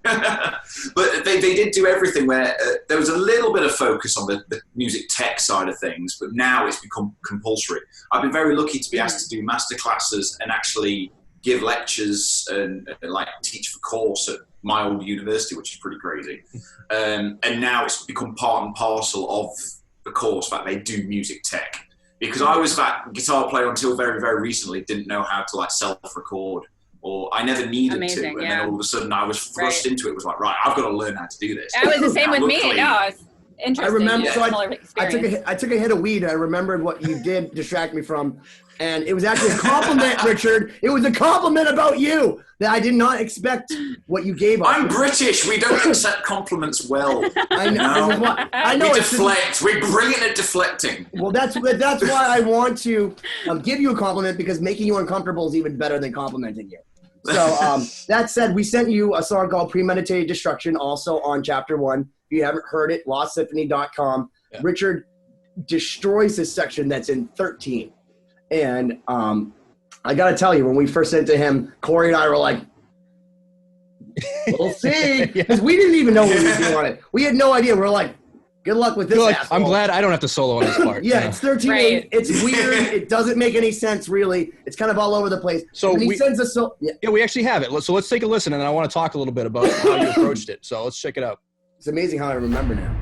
But they did do everything where there was a little bit of focus on the music tech side of things, but now it's become compulsory. I've been very lucky to be asked to do master classes and actually give lectures and like teach the course at my old university, which is pretty crazy. And now it's become part and parcel of the course that they do music tech. Because I was that guitar player until very, very recently, didn't know how to like self-record, or I never needed to. And then all of a sudden I was thrust into it. It was like, right, I've got to learn how to do this. That was the same with me. No, it's interesting. I remember, I took a hit of weed. And I remembered what you did distract me from. And it was actually a compliment, Richard. It was a compliment about you that I did not expect what you gave us. I'm British. We don't accept compliments well. I know. I know. We deflect. We're brilliant at deflecting. Well, that's why I want to give you a compliment, because making you uncomfortable is even better than complimenting you. So that said, we sent you a song called Premeditated Destruction, also on Chapter 1. If you haven't heard it, lostsymphony.com. Yeah. Richard destroys this section that's in 13. And I got to tell you, when we first sent it to him, Cory and I were like, we'll see. Because we didn't even know what we were doing on it. We had no idea. We were like, good luck with this. I'm glad I don't have to solo on this part. It's 13. Right. It's weird. It doesn't make any sense, really. It's kind of all over the place. So he sends us. We actually have it. So let's take a listen, and then I want to talk a little bit about how you approached it. So let's check it out. It's amazing how I remember now.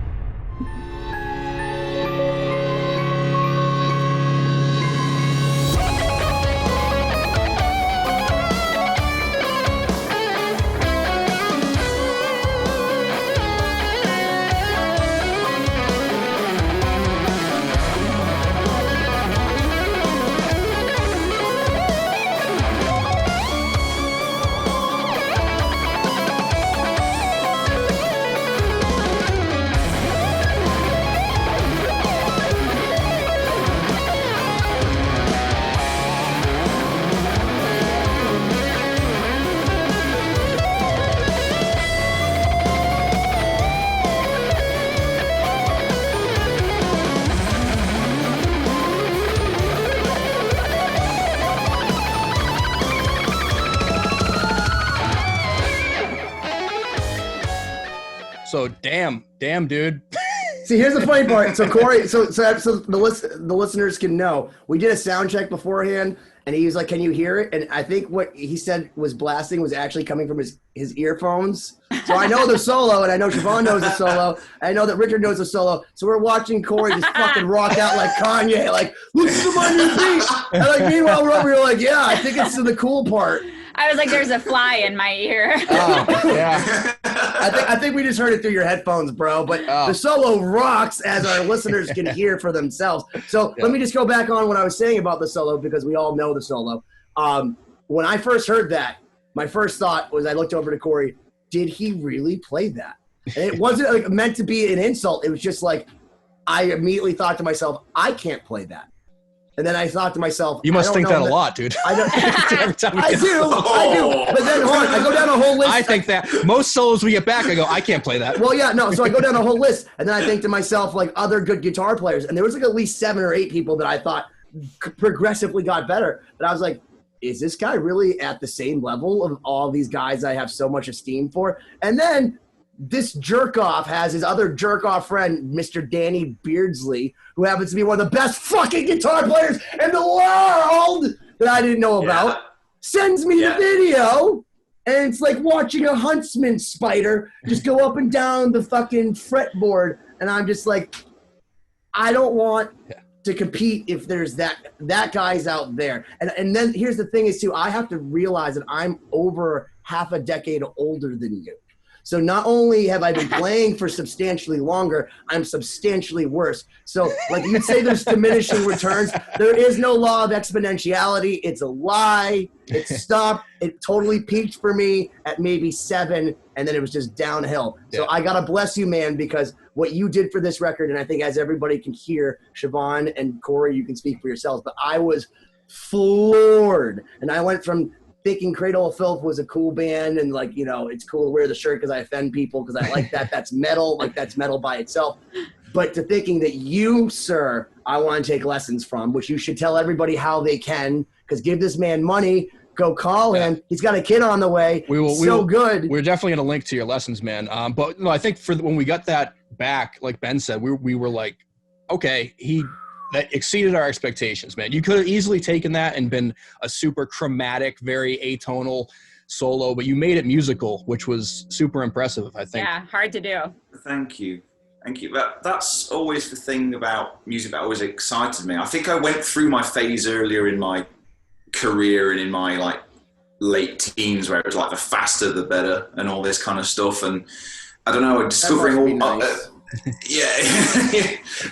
So damn, dude. See, here's the funny part. So Cory, so the listeners can know, we did a sound check beforehand, and he was like, "Can you hear it?" And I think what he said was blasting was actually coming from his earphones. So I know the solo, and I know Siobhán knows the solo. And I know that Richard knows the solo. So we're watching Cory just fucking rock out like Kanye, like listen to my new beat. And like meanwhile we're over here like, yeah, I think it's the cool part. I was like, there's a fly in my ear. Oh, yeah. I think we just heard it through your headphones, bro. But the solo rocks, as our listeners can hear for themselves. So let me just go back on what I was saying about the solo, because we all know the solo. When I first heard that, my first thought was, I looked over to Cory, did he really play that? And it wasn't like meant to be an insult. It was just like, I immediately thought to myself, I can't play that. And then I thought to myself, you must think that a lot, dude. I do. But then hold on, I go down a whole list. I think that most solos we get back, I go, I can't play that. Well, yeah, no. So I go down a whole list, and then I think to myself, like, other good guitar players. And there was like at least 7 or 8 people that I thought progressively got better. But I was like, is this guy really at the same level of all these guys I have so much esteem for? And then this jerk-off has his other jerk-off friend, Mr. Danny Beardsley, who happens to be one of the best fucking guitar players in the world that I didn't know about, sends me the video, and it's like watching a huntsman spider just go up and down the fucking fretboard, and I'm just like, I don't want to compete if there's that guy's out there. And then here's the thing is, too, I have to realize that I'm over half a decade older than you. So not only have I been playing for substantially longer, I'm substantially worse. So like you'd say there's diminishing returns. There is no law of exponentiality. It's a lie. It stopped. It totally peaked for me at maybe 7, and then it was just downhill. So I got to bless you, man, because what you did for this record, and I think as everybody can hear, Siobhán and Cory, you can speak for yourselves, but I was floored. And I went from thinking Cradle of Filth was a cool band, and like, you know, it's cool to wear the shirt because I offend people because I like that. That's metal. Like, that's metal by itself. But to thinking that you, sir, I want to take lessons from, which you should tell everybody how they can, because give this man money. Go call him. He's got a kid on the way. Good. We're definitely going to link to your lessons, man. But no, I think when we got that back, like Ben said, we were like, okay, that exceeded our expectations, man. You could have easily taken that and been a super chromatic, very atonal solo, but you made it musical, which was super impressive, I think. Yeah, hard to do. Thank you. That's always the thing about music that always excited me. I think I went through my phase earlier in my career and in my like late teens where it was like the faster the better and all this kind of stuff. And I don't know, discovering all nice.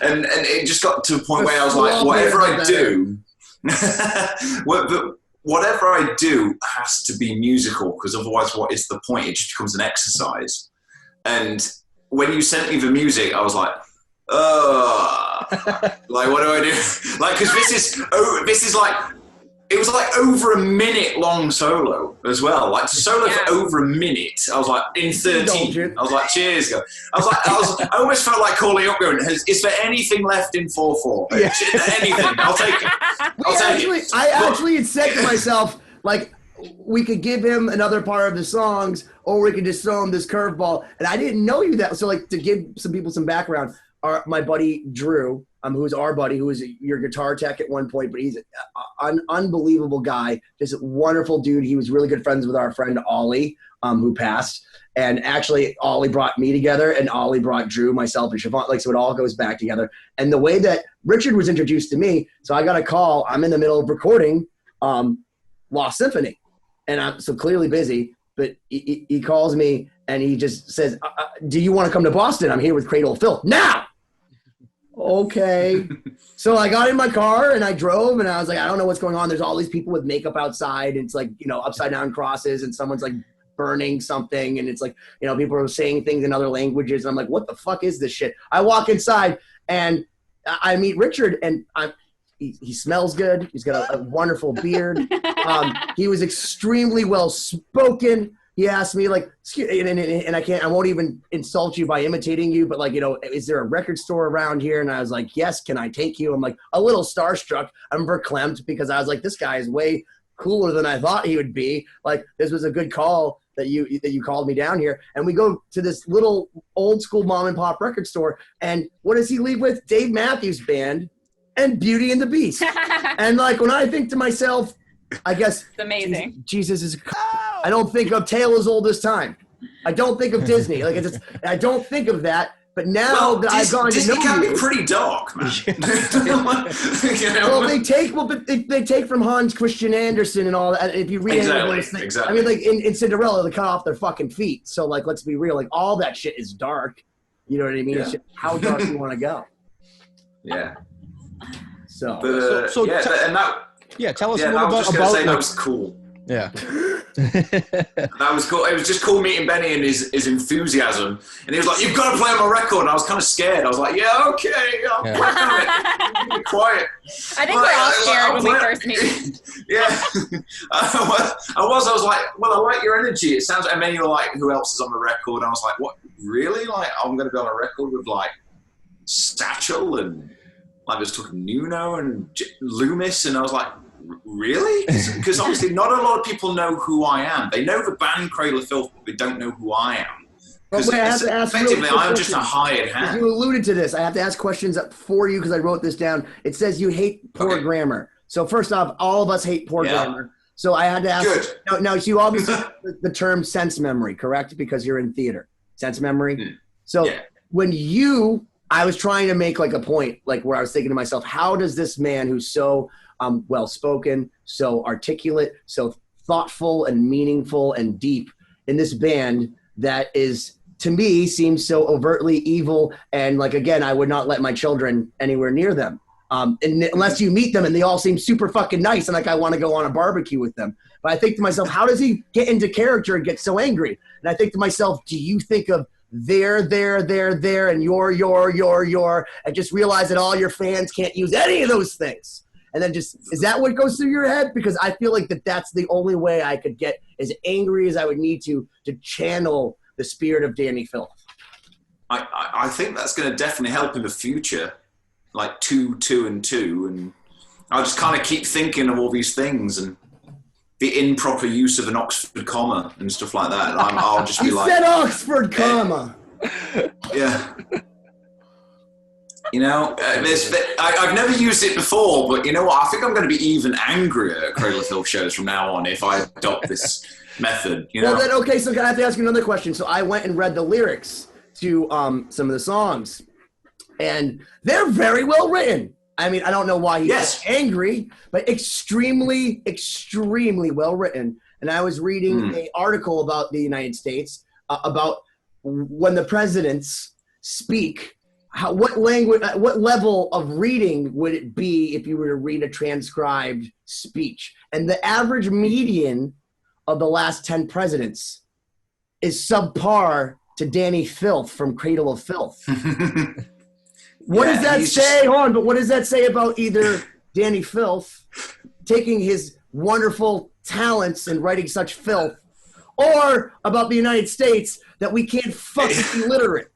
And it just got to a point where I was like, whatever I do, whatever I do has to be musical, because otherwise what is the point? It just becomes an exercise. And when you sent me the music, I was like, like, what do I do? Like, because this is like, it was like over a minute long solo as well. Like solo for over a minute. I was like, in 13. I was like, cheers. I almost felt like calling up going, is there anything left in 4/4? Yeah. Anything. I'll take it. I actually had said to myself, like, we could give him another part of the songs, or we could just throw him this curveball. And I didn't know you that. So like, to give some people some background, my buddy Drew, who's our buddy, who was your guitar tech at one point, but he's an unbelievable guy, just a wonderful dude. He was really good friends with our friend Ollie, who passed. And actually, Ollie brought me together, and Ollie brought Drew, myself, and Siobhán. Like, so it all goes back together. And the way that Richard was introduced to me, so I got a call. I'm in the middle of recording Lost Symphony, and I'm so clearly busy. But he calls me, and he just says, do you want to come to Boston? I'm here with Cradle of Filth now. Okay. So I got in my car and I drove, and I was like, I don't know what's going on. There's all these people with makeup outside. And it's like, you know, upside down crosses, and someone's like burning something. And it's like, you know, people are saying things in other languages. And I'm like, what the fuck is this shit? I walk inside and I meet Richard, and he smells good. He's got a wonderful beard. He was extremely well spoken. He asked me, like, and I won't even insult you by imitating you, but like, you know, is there a record store around here? And I was like, yes, can I take you? I'm like a little starstruck. I'm verklempt because I was like, this guy is way cooler than I thought he would be. Like, this was a good call that you called me down here, and we go to this little old school mom and pop record store, and what does he leave with? Dave Matthews Band and Beauty and the Beast. And like when I think to myself, I guess It's amazing. Jesus is. I don't think of Tale as Old as Time. I don't think of Disney. Like I don't think of that. But now that I've gone Disney to know can you, be pretty dark, man. well, they take from Hans Christian Andersen and all that. If you read any of those things, exactly. I mean, like in Cinderella, they cut off their fucking feet. So like, let's be real. Like all that shit is dark. You know what I mean? Yeah. It's just how dark you want to go. Yeah. So, But, So yeah, t- and that. Yeah, tell us Yeah, a I little was bit just going to about. say that was cool. Yeah. That was cool. It was just cool meeting Benny and his enthusiasm. And he was like, "You've got to play on my record." And I was kind of scared. I was like, "Yeah, okay, I'll work on it. Be quiet." I think we're all scared when we first meet. Yeah, I was like, "Well, I like your energy. It sounds." And then you were like, "Who else is on the record?" And I was like, "What? Really? Like, I'm going to be on a record with like Satchel and like I was talking Nuno and Loomis?" And I was like, really? Because obviously not a lot of people know who I am. They know the band Cradle of Filth, but they don't know who I am. Because effectively, I'm just a hired hand. You alluded to this. I have to ask questions for you because I wrote this down. It says you hate poor grammar. So first off, all of us hate poor grammar. So I had to ask. Good. Now, you obviously the term sense memory, correct? Because you're in theater. Sense memory. So when I was trying to make like a point, like where I was thinking to myself, how does this man who's so well-spoken, so articulate, so thoughtful and meaningful and deep in this band that is, to me, seems so overtly evil. And like, again, I would not let my children anywhere near them unless you meet them and they all seem super fucking nice and like I want to go on a barbecue with them. But I think to myself, how does he get into character and get so angry? And I think to myself, do you think of there, and your, and just realize that all your fans can't use any of those things? And then is that what goes through your head? Because I feel like that's the only way I could get as angry as I would need to channel the spirit of Danny Filth. I think that's going to definitely help in the future, like 2, 2, and 2. And I'll just kind of keep thinking of all these things and the improper use of an Oxford comma and stuff like that. And I'll just be you like... said Oxford comma. Yeah. You know, I've never used it before, but you know what? I think I'm going to be even angrier at Cradle of Filth shows from now on if I adopt this method. You know? Well, then, okay, so I have to ask you another question. So I went and read the lyrics to some of the songs, and they're very well written. I mean, I don't know why he's angry, but extremely, extremely well written. And I was reading an article about the United States, about when the presidents speak, what language, what level of reading would it be if you were to read a transcribed speech? And the average median of the last 10 presidents is subpar to Danny Filth from Cradle of Filth. What does that say? Hold on, but what does that say about either Danny Filth taking his wonderful talents and writing such filth, or about the United States that we can't fucking be literate?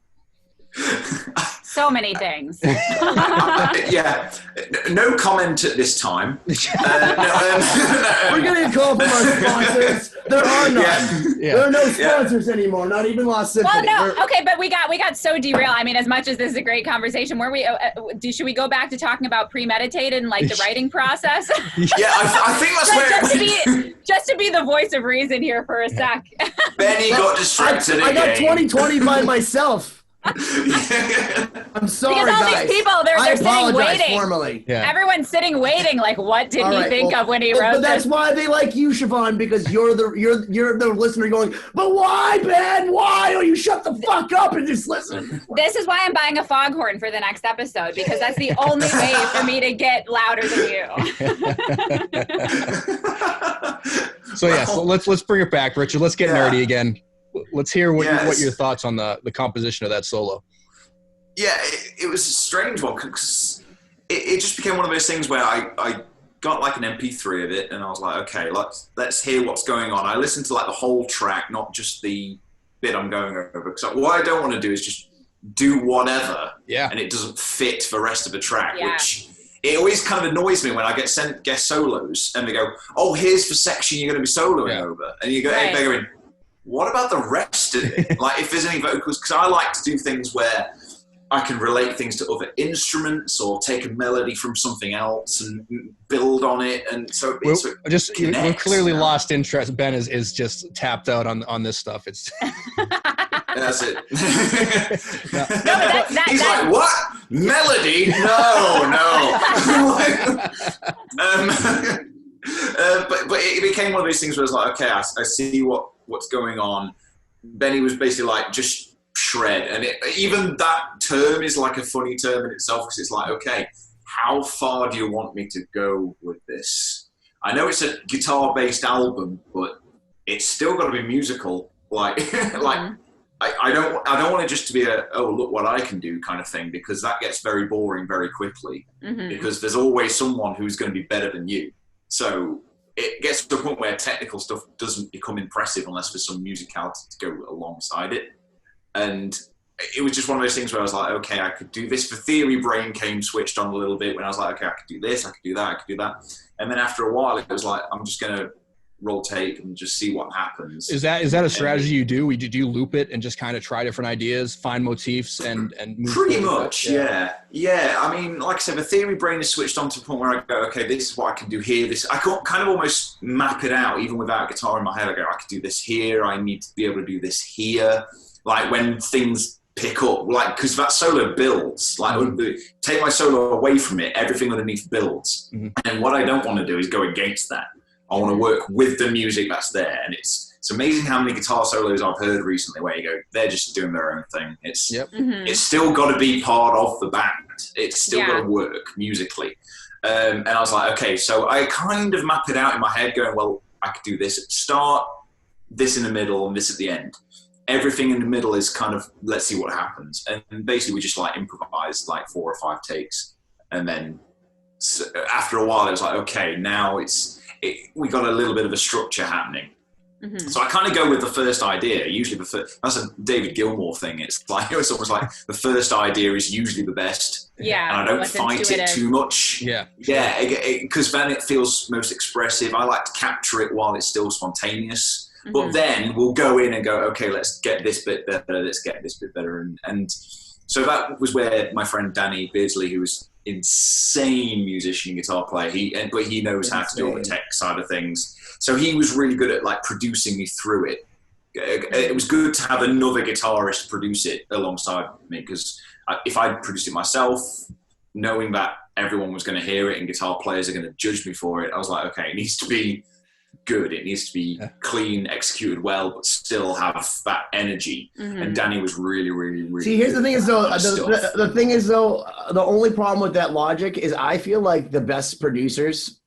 So many things. Yeah, no comment at this time. We're getting a call from our sponsors. There are none. Yeah. There are no sponsors anymore. Not even Lost Symphony. Well, no, okay, but we got so derailed. I mean, as much as this is a great conversation, should we go back to talking about premeditated and like the writing process? Yeah, I think that's just to be the voice of reason here for a sec. Benny got distracted. I got 2020 by myself. I'm sorry, because all guys. these people, they're sitting waiting. Formally. Yeah. Everyone's sitting waiting. Like, what did he think of when he wrote But that's this? why they like you, Siobhán, because you're the listener going, but why, Ben? Why don't you shut the fuck up and just listen? This is why I'm buying a foghorn for the next episode, because that's the only way for me to get louder than you. So let's bring it back, Richard. Let's get nerdy again. Let's hear what your thoughts on the composition of that solo. Yeah, it was a strange one because it just became one of those things where I got like an MP3 of it and I was like, okay, let's hear what's going on. I listened to like the whole track, not just the bit I'm going over. Because what I don't want to do is just do whatever and it doesn't fit the rest of the track, which it always kind of annoys me when I get sent guest solos and they go, oh, here's the section you're going to be soloing over. And you go, they're going, what about the rest of it? Like, if there's any vocals, because I like to do things where I can relate things to other instruments or take a melody from something else and build on it. And so we're clearly lost interest. Ben is just tapped out on this stuff. It's that's it. No, He's like, what? Melody? No. But it became one of those things where I was like, okay, I see what's going on. Benny was basically like, just shred. And even that term is like a funny term in itself, because it's like, okay, how far do you want me to go with this? I know it's a guitar-based album, but it's still got to be musical. Like, I don't want it just to be a, oh, look what I can do kind of thing, because that gets very boring very quickly, because there's always someone who's going to be better than you. So it gets to a point where technical stuff doesn't become impressive unless there's some musicality to go alongside it. And it was just one of those things where I was like, okay, I could do this. The theory brain came switched on a little bit when I was like, okay, I could do this, I could do that, I could do that. And then after a while, it was like, I'm just going to roll tape and just see what happens. Is that a strategy you do? Do you loop it and just kind of try different ideas, find motifs and move pretty much, yeah. I mean, like I said, the theory brain is switched on to the point where I go, okay, this is what I can do here. I can kind of almost map it out, even without a guitar in my head. I go, I could do this here. I need to be able to do this here. Like when things pick up, like, because that solo builds. Like, take my solo away from it, everything underneath builds. And what I don't want to do is go against that. I want to work with the music that's there. And it's amazing how many guitar solos I've heard recently where you go, they're just doing their own thing. It's still got to be part of the band. It's still got to work musically. And I was like, okay, so I kind of map it out in my head going, well, I could do this at the start, this in the middle, and this at the end. Everything in the middle is kind of, let's see what happens. And basically we just like improvised like 4 or 5 takes. And then after a while it was like, okay, now we got a little bit of a structure happening. So I kind of go with the first idea. Usually that's a David Gilmour thing. It's almost like the first idea is usually the best. Yeah. And I don't fight it too much. Yeah. Yeah. Because then it feels most expressive. I like to capture it while it's still spontaneous. But then we'll go in and go, okay, let's get this bit better. Let's get this bit better. And so that was where my friend Danny Beardsley, who was insane musician and guitar player, but he knows how to do all the tech side of things. So he was really good at like producing me through it. It was good to have another guitarist produce it alongside me, because if I produced it myself, knowing that everyone was going to hear it and guitar players are going to judge me for it, I was like, okay, it needs to be good. It needs to be clean, executed well, but still have that energy. And Danny was really, really, really. See, here's the thing is though, the thing is though, the only problem with that logic is I feel like the best producers,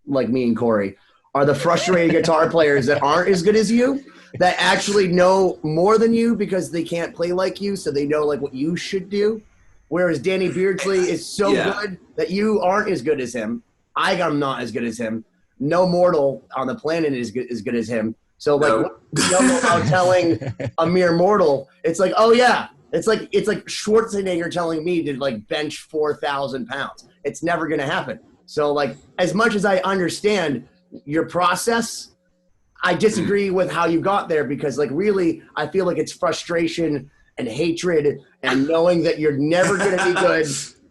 like me and Cory, are the frustrated guitar players that aren't as good as you, that actually know more than you because they can't play like you, so they know like what you should do. Whereas Danny Beardsley is so good that you aren't as good as him. I'm not as good as him. No mortal on the planet is good as him. So like, what you know about telling a mere mortal, it's like, oh yeah, it's like Schwarzenegger telling me to like bench 4,000 pounds. It's never gonna happen. So like, as much as I understand your process, I disagree with how you got there, because like really, I feel like it's frustration and hatred and knowing that you're never gonna be good.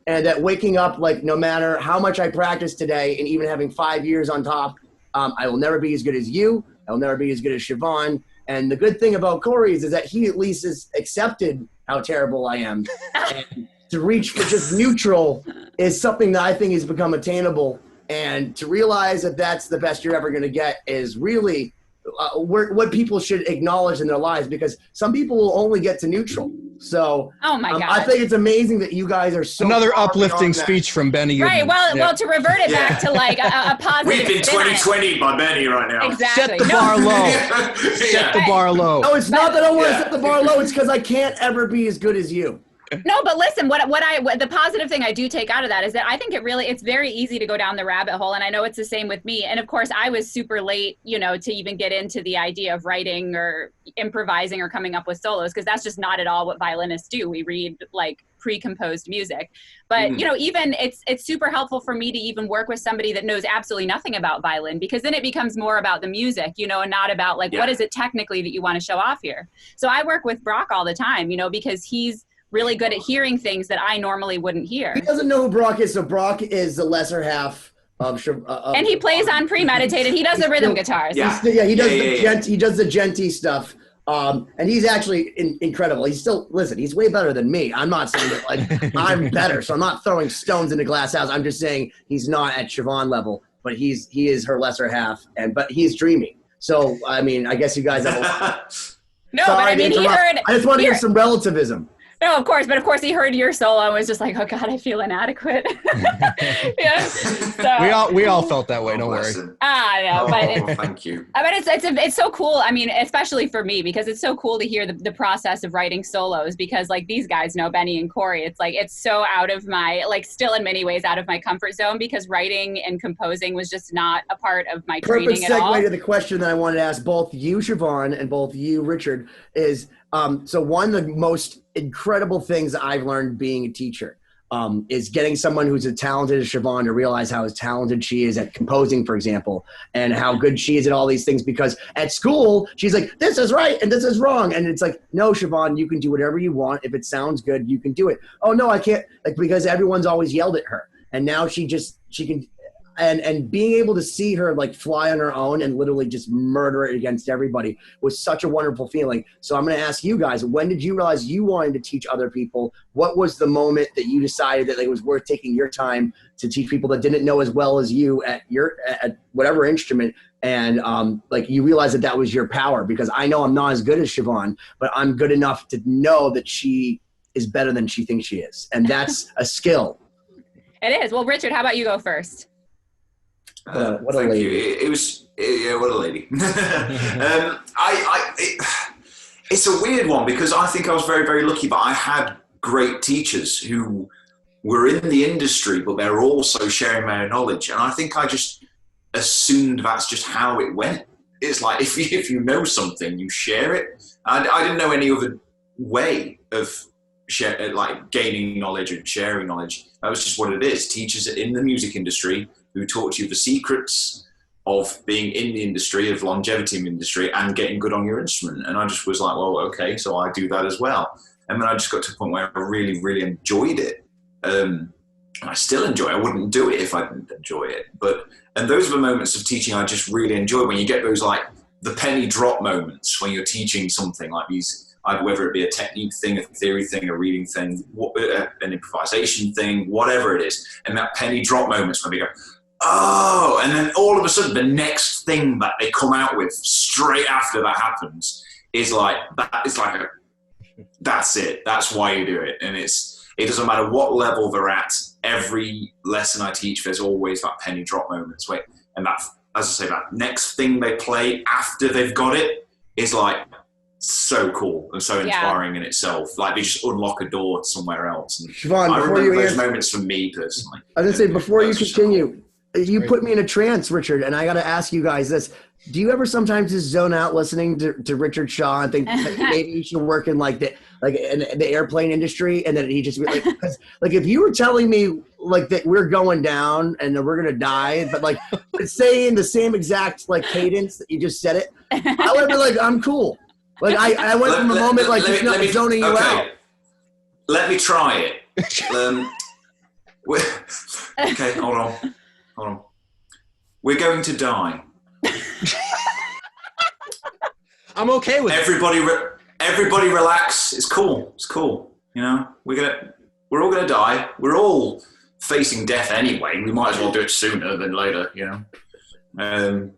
And that waking up, like, no matter how much I practice today, and even having 5 years on top, I will never be as good as you. I will never be as good as Siobhán. And the good thing about Cory is that he at least has accepted how terrible I am. And to reach for just neutral is something that I think has become attainable. And to realize that that's the best you're ever going to get is really what people should acknowledge in their lives, because some people will only get to neutral. So oh my God. I think it's amazing that you guys are so another uplifting speech from Benny. Right. Well, to revert it back to like a positive. We've been 2020 by Benny right now. Exactly. Set the bar low. Set the bar low. No, it's not that I want to set the bar low. It's because I can't ever be as good as you. No, but listen, what the positive thing I do take out of that is that I think it's very easy to go down the rabbit hole. And I know it's the same with me. And of course I was super late, to even get into the idea of writing or improvising or coming up with solos, because that's just not at all what violinists do. We read like pre-composed music. But you know, even it's super helpful for me to even work with somebody that knows absolutely nothing about violin, because then it becomes more about the music, you know, and not about like what is it technically that you want to show off here. So I work with Brock all the time, you know, because he's really good at hearing things that I normally wouldn't hear. He doesn't know who Brock is, so Brock is the lesser half of and he plays on premeditated. He does the rhythm guitars. He does he does the genty stuff. And he's actually incredible. He's still, listen, he's way better than me. I'm not saying that like I'm better, so I'm not throwing stones into glass house. I'm just saying he's not at Siobhán level, but he is her lesser half, but he's dreaming. So I mean, I guess you guys have No, but I mean, I just want to hear some relativism. No, of course, but of course he heard your solo and was just like, oh God, I feel inadequate. Yeah. So, we all felt that way. Don't worry. No, but thank you. But it's so cool. I mean, especially for me, because it's so cool to hear the process of writing solos, because like these guys know, Benny and Cory, it's like, it's so out of my, like still in many ways out of my comfort zone, because writing and composing was just not a part of my training at all. Perfect segue to the question that I wanted to ask both you, Siobhán, and both you, Richard, is so one of the most incredible things that I've learned being a teacher is getting someone who's as talented as Siobhán to realize how talented she is at composing, for example, and how good she is at all these things. Because at school, she's like, this is right and this is wrong. And it's like, no, Siobhán, you can do whatever you want. If it sounds good, you can do it. Oh, no, I can't. Like, because everyone's always yelled at her. And now she can. And being able to see her like fly on her own and literally just murder it against everybody was such a wonderful feeling. So I'm going to ask you guys, when did you realize you wanted to teach other people? What was the moment that you decided that it was worth taking your time to teach people that didn't know as well as you at whatever instrument? And like you realized that was your power, because I know I'm not as good as Siobhán, but I'm good enough to know that she is better than she thinks she is. And that's a skill. It is. Well, Richard, how about you go first? What a lady. It was, yeah, what a lady. It's a weird one, because I think I was very, very lucky, but I had great teachers who were in the industry, but they're also sharing their knowledge. And I think I just assumed that's just how it went. It's like, if you know something, you share it. I didn't know any other way of gaining knowledge and sharing knowledge. That was just what it is. Teachers in the music industry who taught you the secrets of being in the industry, of longevity in the industry, and getting good on your instrument. And I just was like, well, okay, so I do that as well. And then I just got to a point where I really, really enjoyed it. I still enjoy it. I wouldn't do it if I didn't enjoy it. And those are the moments of teaching I just really enjoy, when you get those like the penny drop moments when you're teaching something like these, whether it be a technique thing, a theory thing, a reading thing, an improvisation thing, whatever it is. And that penny drop moments when we go, oh, and then all of a sudden the next thing that they come out with straight after that happens is like, that's it. That's why you do it. And it doesn't matter what level they're at. Every lesson I teach, there's always that penny drop moments. And that, as I say, that next thing they play after they've got it is like so cool and so inspiring in itself. Like they just unlock a door somewhere else. And Siobhán, I remember those moments for me personally. I was going to say, before you continue, you put me in a trance, Richard, and I got to ask you guys this. Do you ever sometimes just zone out listening to Richard Shaw and think that maybe you should work in in the airplane industry, and then he just like, cause, like if you were telling me like that we're going down and that we're gonna die, but say in the same exact like cadence that you just said it, I would be like, I'm cool. Like I went from a moment like it's not zoning you out. Let me try it. Okay, hold on. We're going to die. I'm okay with it. Everybody relax. It's cool. You know, we're all gonna die. We're all facing death anyway. We might as well do it sooner than later, you know. I know.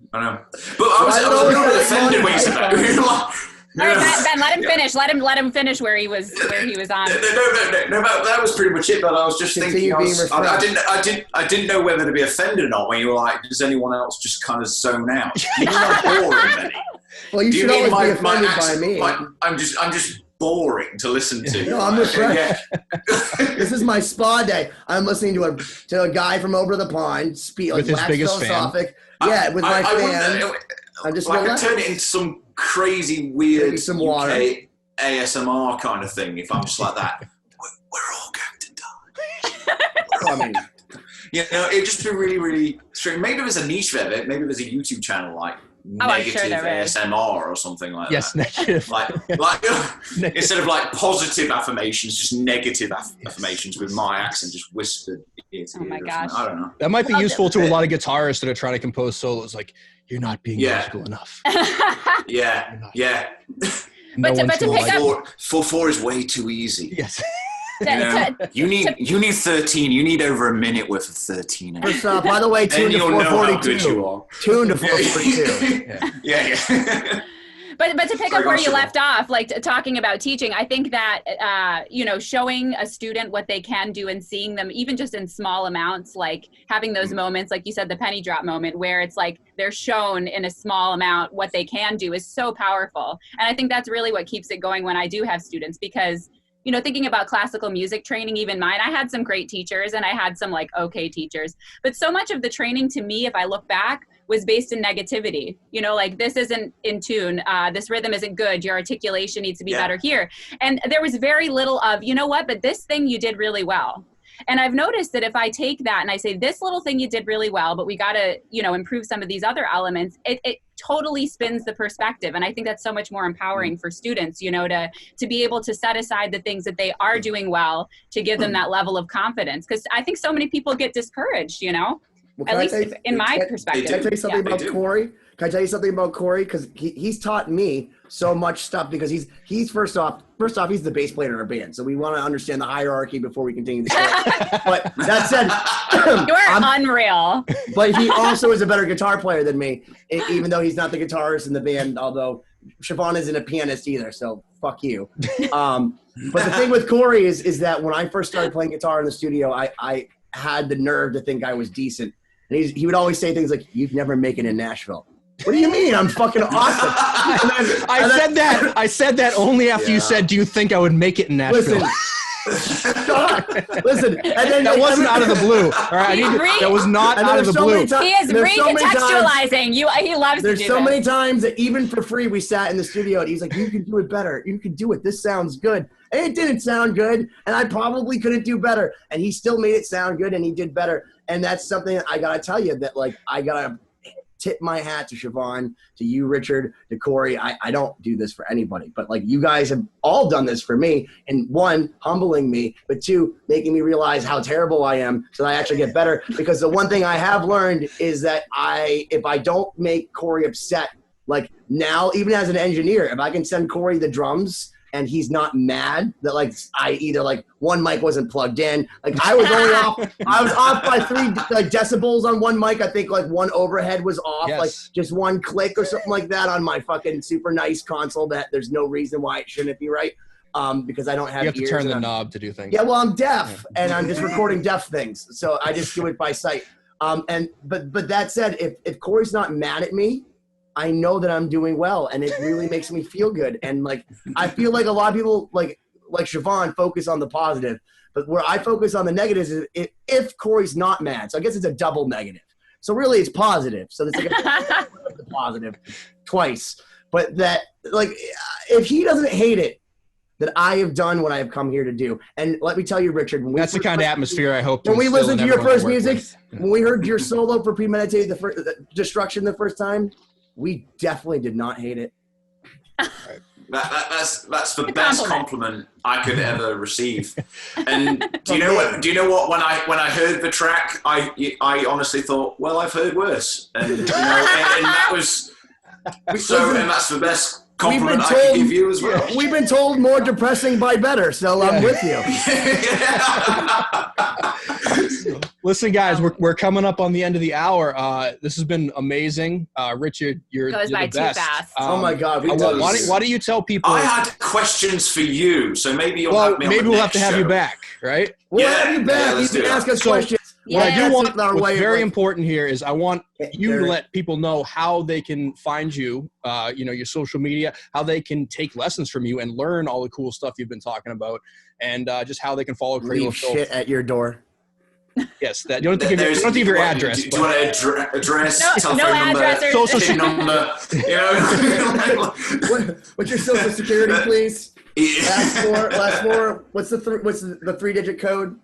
But I was a little bit offended when you said that. All right, Ben, let him finish. Let him finish where he was on. No, that was pretty much it. But I was just thinking, I didn't know whether to be offended or not when you were like, does anyone else just kind of zone out? You're not boring, Benny. Well, you should always be offended by me. I'm just boring to listen to. No, I'm refreshed. This is my spa day. I'm listening to a guy from over the pond speak with his biggest fan. Yeah, with my fan. I could turn it into some crazy weird some water. UK ASMR kind of thing if I'm just like that. We're all going I mean, it'd just be really, really strange. Maybe there's a niche for it. Maybe there's a YouTube channel like negative ASMR or something like that. Yes, negative. Like instead of like positive affirmations, just negative affirmations with my accent, just whispered. Oh my gosh! I don't know. That might be useful to a lot of guitarists that are trying to compose solos. Like, you're not being musical enough. Yeah. No but to pick up 4/4 is way too easy. Yes. You need 13. You need over a minute worth of 13. First off, by the way, tune to 442. Tune to 442. Yeah. But to pick up where you left off, like talking about teaching, I think that, showing a student what they can do and seeing them, even just in small amounts, like having those moments, like you said, the penny drop moment, where it's like they're shown in a small amount what they can do is so powerful. And I think that's really what keeps it going when I do have students, because thinking about classical music training, even mine, I had some great teachers and I had some like okay teachers, but so much of the training to me, if I look back, was based in negativity. Like this isn't in tune, this rhythm isn't good, your articulation needs to be better here. And there was very little of, but this thing you did really well. And I've noticed that if I take that and I say, this little thing you did really well, but we got to, improve some of these other elements, it totally spins the perspective. And I think that's so much more empowering for students, to be able to set aside the things that they are doing well, to give them that level of confidence. Because I think so many people get discouraged, Well, at least in my perspective. Can I tell you something about Cory? Can I tell you something about Cory? Because he's taught me so much stuff, because he's first off, he's the bass player in our band. So we want to understand the hierarchy before we continue the story. But that said, you're unreal. But he also is a better guitar player than me, even though he's not the guitarist in the band, although Siobhán isn't a pianist either. So fuck you. But the thing with Cory is that when I first started playing guitar in the studio, I had the nerve to think I was decent. And he would always say things like, "You'd never make it in Nashville." What do you mean? I'm fucking awesome. I said that only after you said, "Do you think I would make it in Nashville?" Listen. And then that wasn't out of the blue. All right, that was not out of the blue. He is recontextualizing. He loves to do There's so many times that even for free, we sat in the studio and he's like, "You can do it better. You can do it. This sounds good." And it didn't sound good, and I probably couldn't do better. And he still made it sound good, and he did better. And that's something I gotta tell you, that like I gotta tip my hat to Siobhán, to you, Richard, to Cory. I don't do this for anybody, but like you guys have all done this for me, and one, humbling me, but two, making me realize how terrible I am so that I actually get better. Because the one thing I have learned is that if I don't make Cory upset, like now, even as an engineer, if I can send Cory the drums and he's not mad that like I either like one mic wasn't plugged in, like I was off by 3 like decibels on one mic. I think like one overhead was off, like just one click or something like that on my fucking super nice console that there's no reason why it shouldn't be right. Because I don't have ears. You have to turn the knob to do things. Yeah, well, I'm deaf and I'm just recording deaf things, so I just do it by sight. But that said, if Cory's not mad at me, I know that I'm doing well, and it really makes me feel good. And like, I feel like a lot of people like Siobhán focus on the positive, but where I focus on the negatives is if Cory's not mad. So I guess it's a double negative. So really it's positive. So it's like a positive twice. But that like, if he doesn't hate it, that I have done what I have come here to do. And let me tell you, Richard, that's the kind of atmosphere I hope to when we listened to your first music, with. When we heard your solo for Premeditated Destruction the first time, we definitely did not hate it. That's the best compliment I could ever receive. And do you know what? When I heard the track, I honestly thought, well, I've heard worse, and that was so. And that's the best compliment I can give you as well. We've been told more depressing by better, so I'm with you. Listen, guys, we're coming up on the end of the hour. This has been amazing. Richard, you're the best. Too fast. Oh my God! Why don't you tell people? I had questions for you, so maybe you'll have me on maybe we'll have to have show. You back, right? We'll have you back. You can ask us questions. What I do want, what's very important here is I want you to let people know how they can find you, your social media, how they can take lessons from you and learn all the cool stuff you've been talking about, and just how they can follow Cradle of Filth. Shit at your door. Yes, that you don't have to give your address. Do you want an address, telephone number, social number? What's your social security, please? Last four. What's the 3-digit code?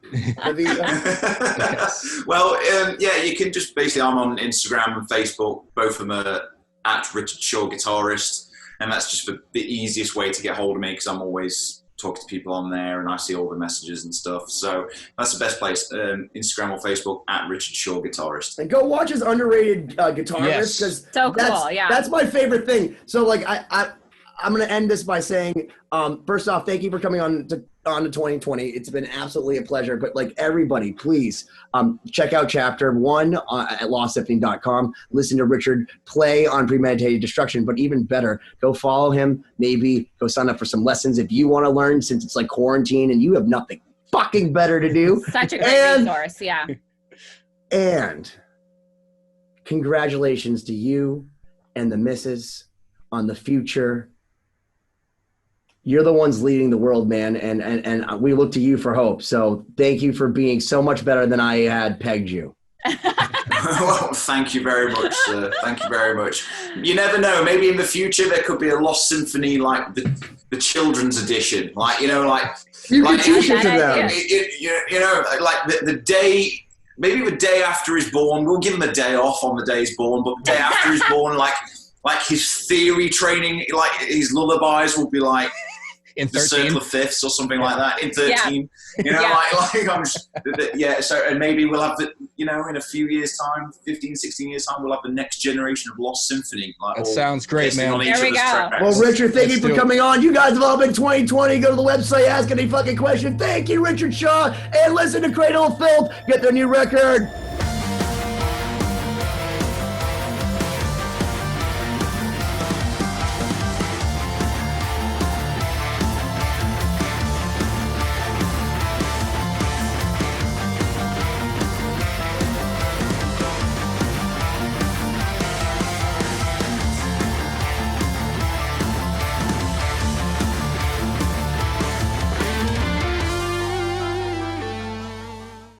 Well, yeah, you can just basically. I'm on Instagram and Facebook. Both of them are at Richard Shaw Guitarist, and that's just the easiest way to get hold of me because I'm always talking to people on there and I see all the messages and stuff. So that's the best place. Instagram or Facebook at Richard Shaw Guitarist. And go watch his underrated guitarist because that's my favorite thing. So like I'm going to end this by saying, first off, thank you for coming on to 2020. It's been absolutely a pleasure. But like everybody, please check out Chapter 1 at lostsymphony.com. Listen to Richard play on Premeditated Destruction. But even better, go follow him. Maybe go sign up for some lessons if you want to learn, since it's like quarantine and you have nothing fucking better to do. Such a great resource, yeah. And congratulations to you and the missus on the future. You're the ones leading the world, man, and we look to you for hope. So thank you for being so much better than I had pegged you. Well, thank you very much, sir. Thank you very much. You never know. Maybe in the future there could be a Lost Symphony, like the children's edition. Like, you know, like you like, can teach it to them. You know, like the day, maybe the day after he's born, we'll give him a day off on the day he's born, but the day after he's born, like his theory training, like his lullabies will be like in the 13? Circle of Fifths or something like that in 13. You know, like I'm just, so, and maybe we'll have the, you know, in a few years time, 15, 16 years time, we'll have the next generation of Lost Symphony. Like, that sounds great, man. There we go. Well, Richard, thank you for coming on. You guys have all been 2020. Go to the website, ask any fucking question. Thank you, Richard Shaw, and listen to Cradle of Filth. Get their new record.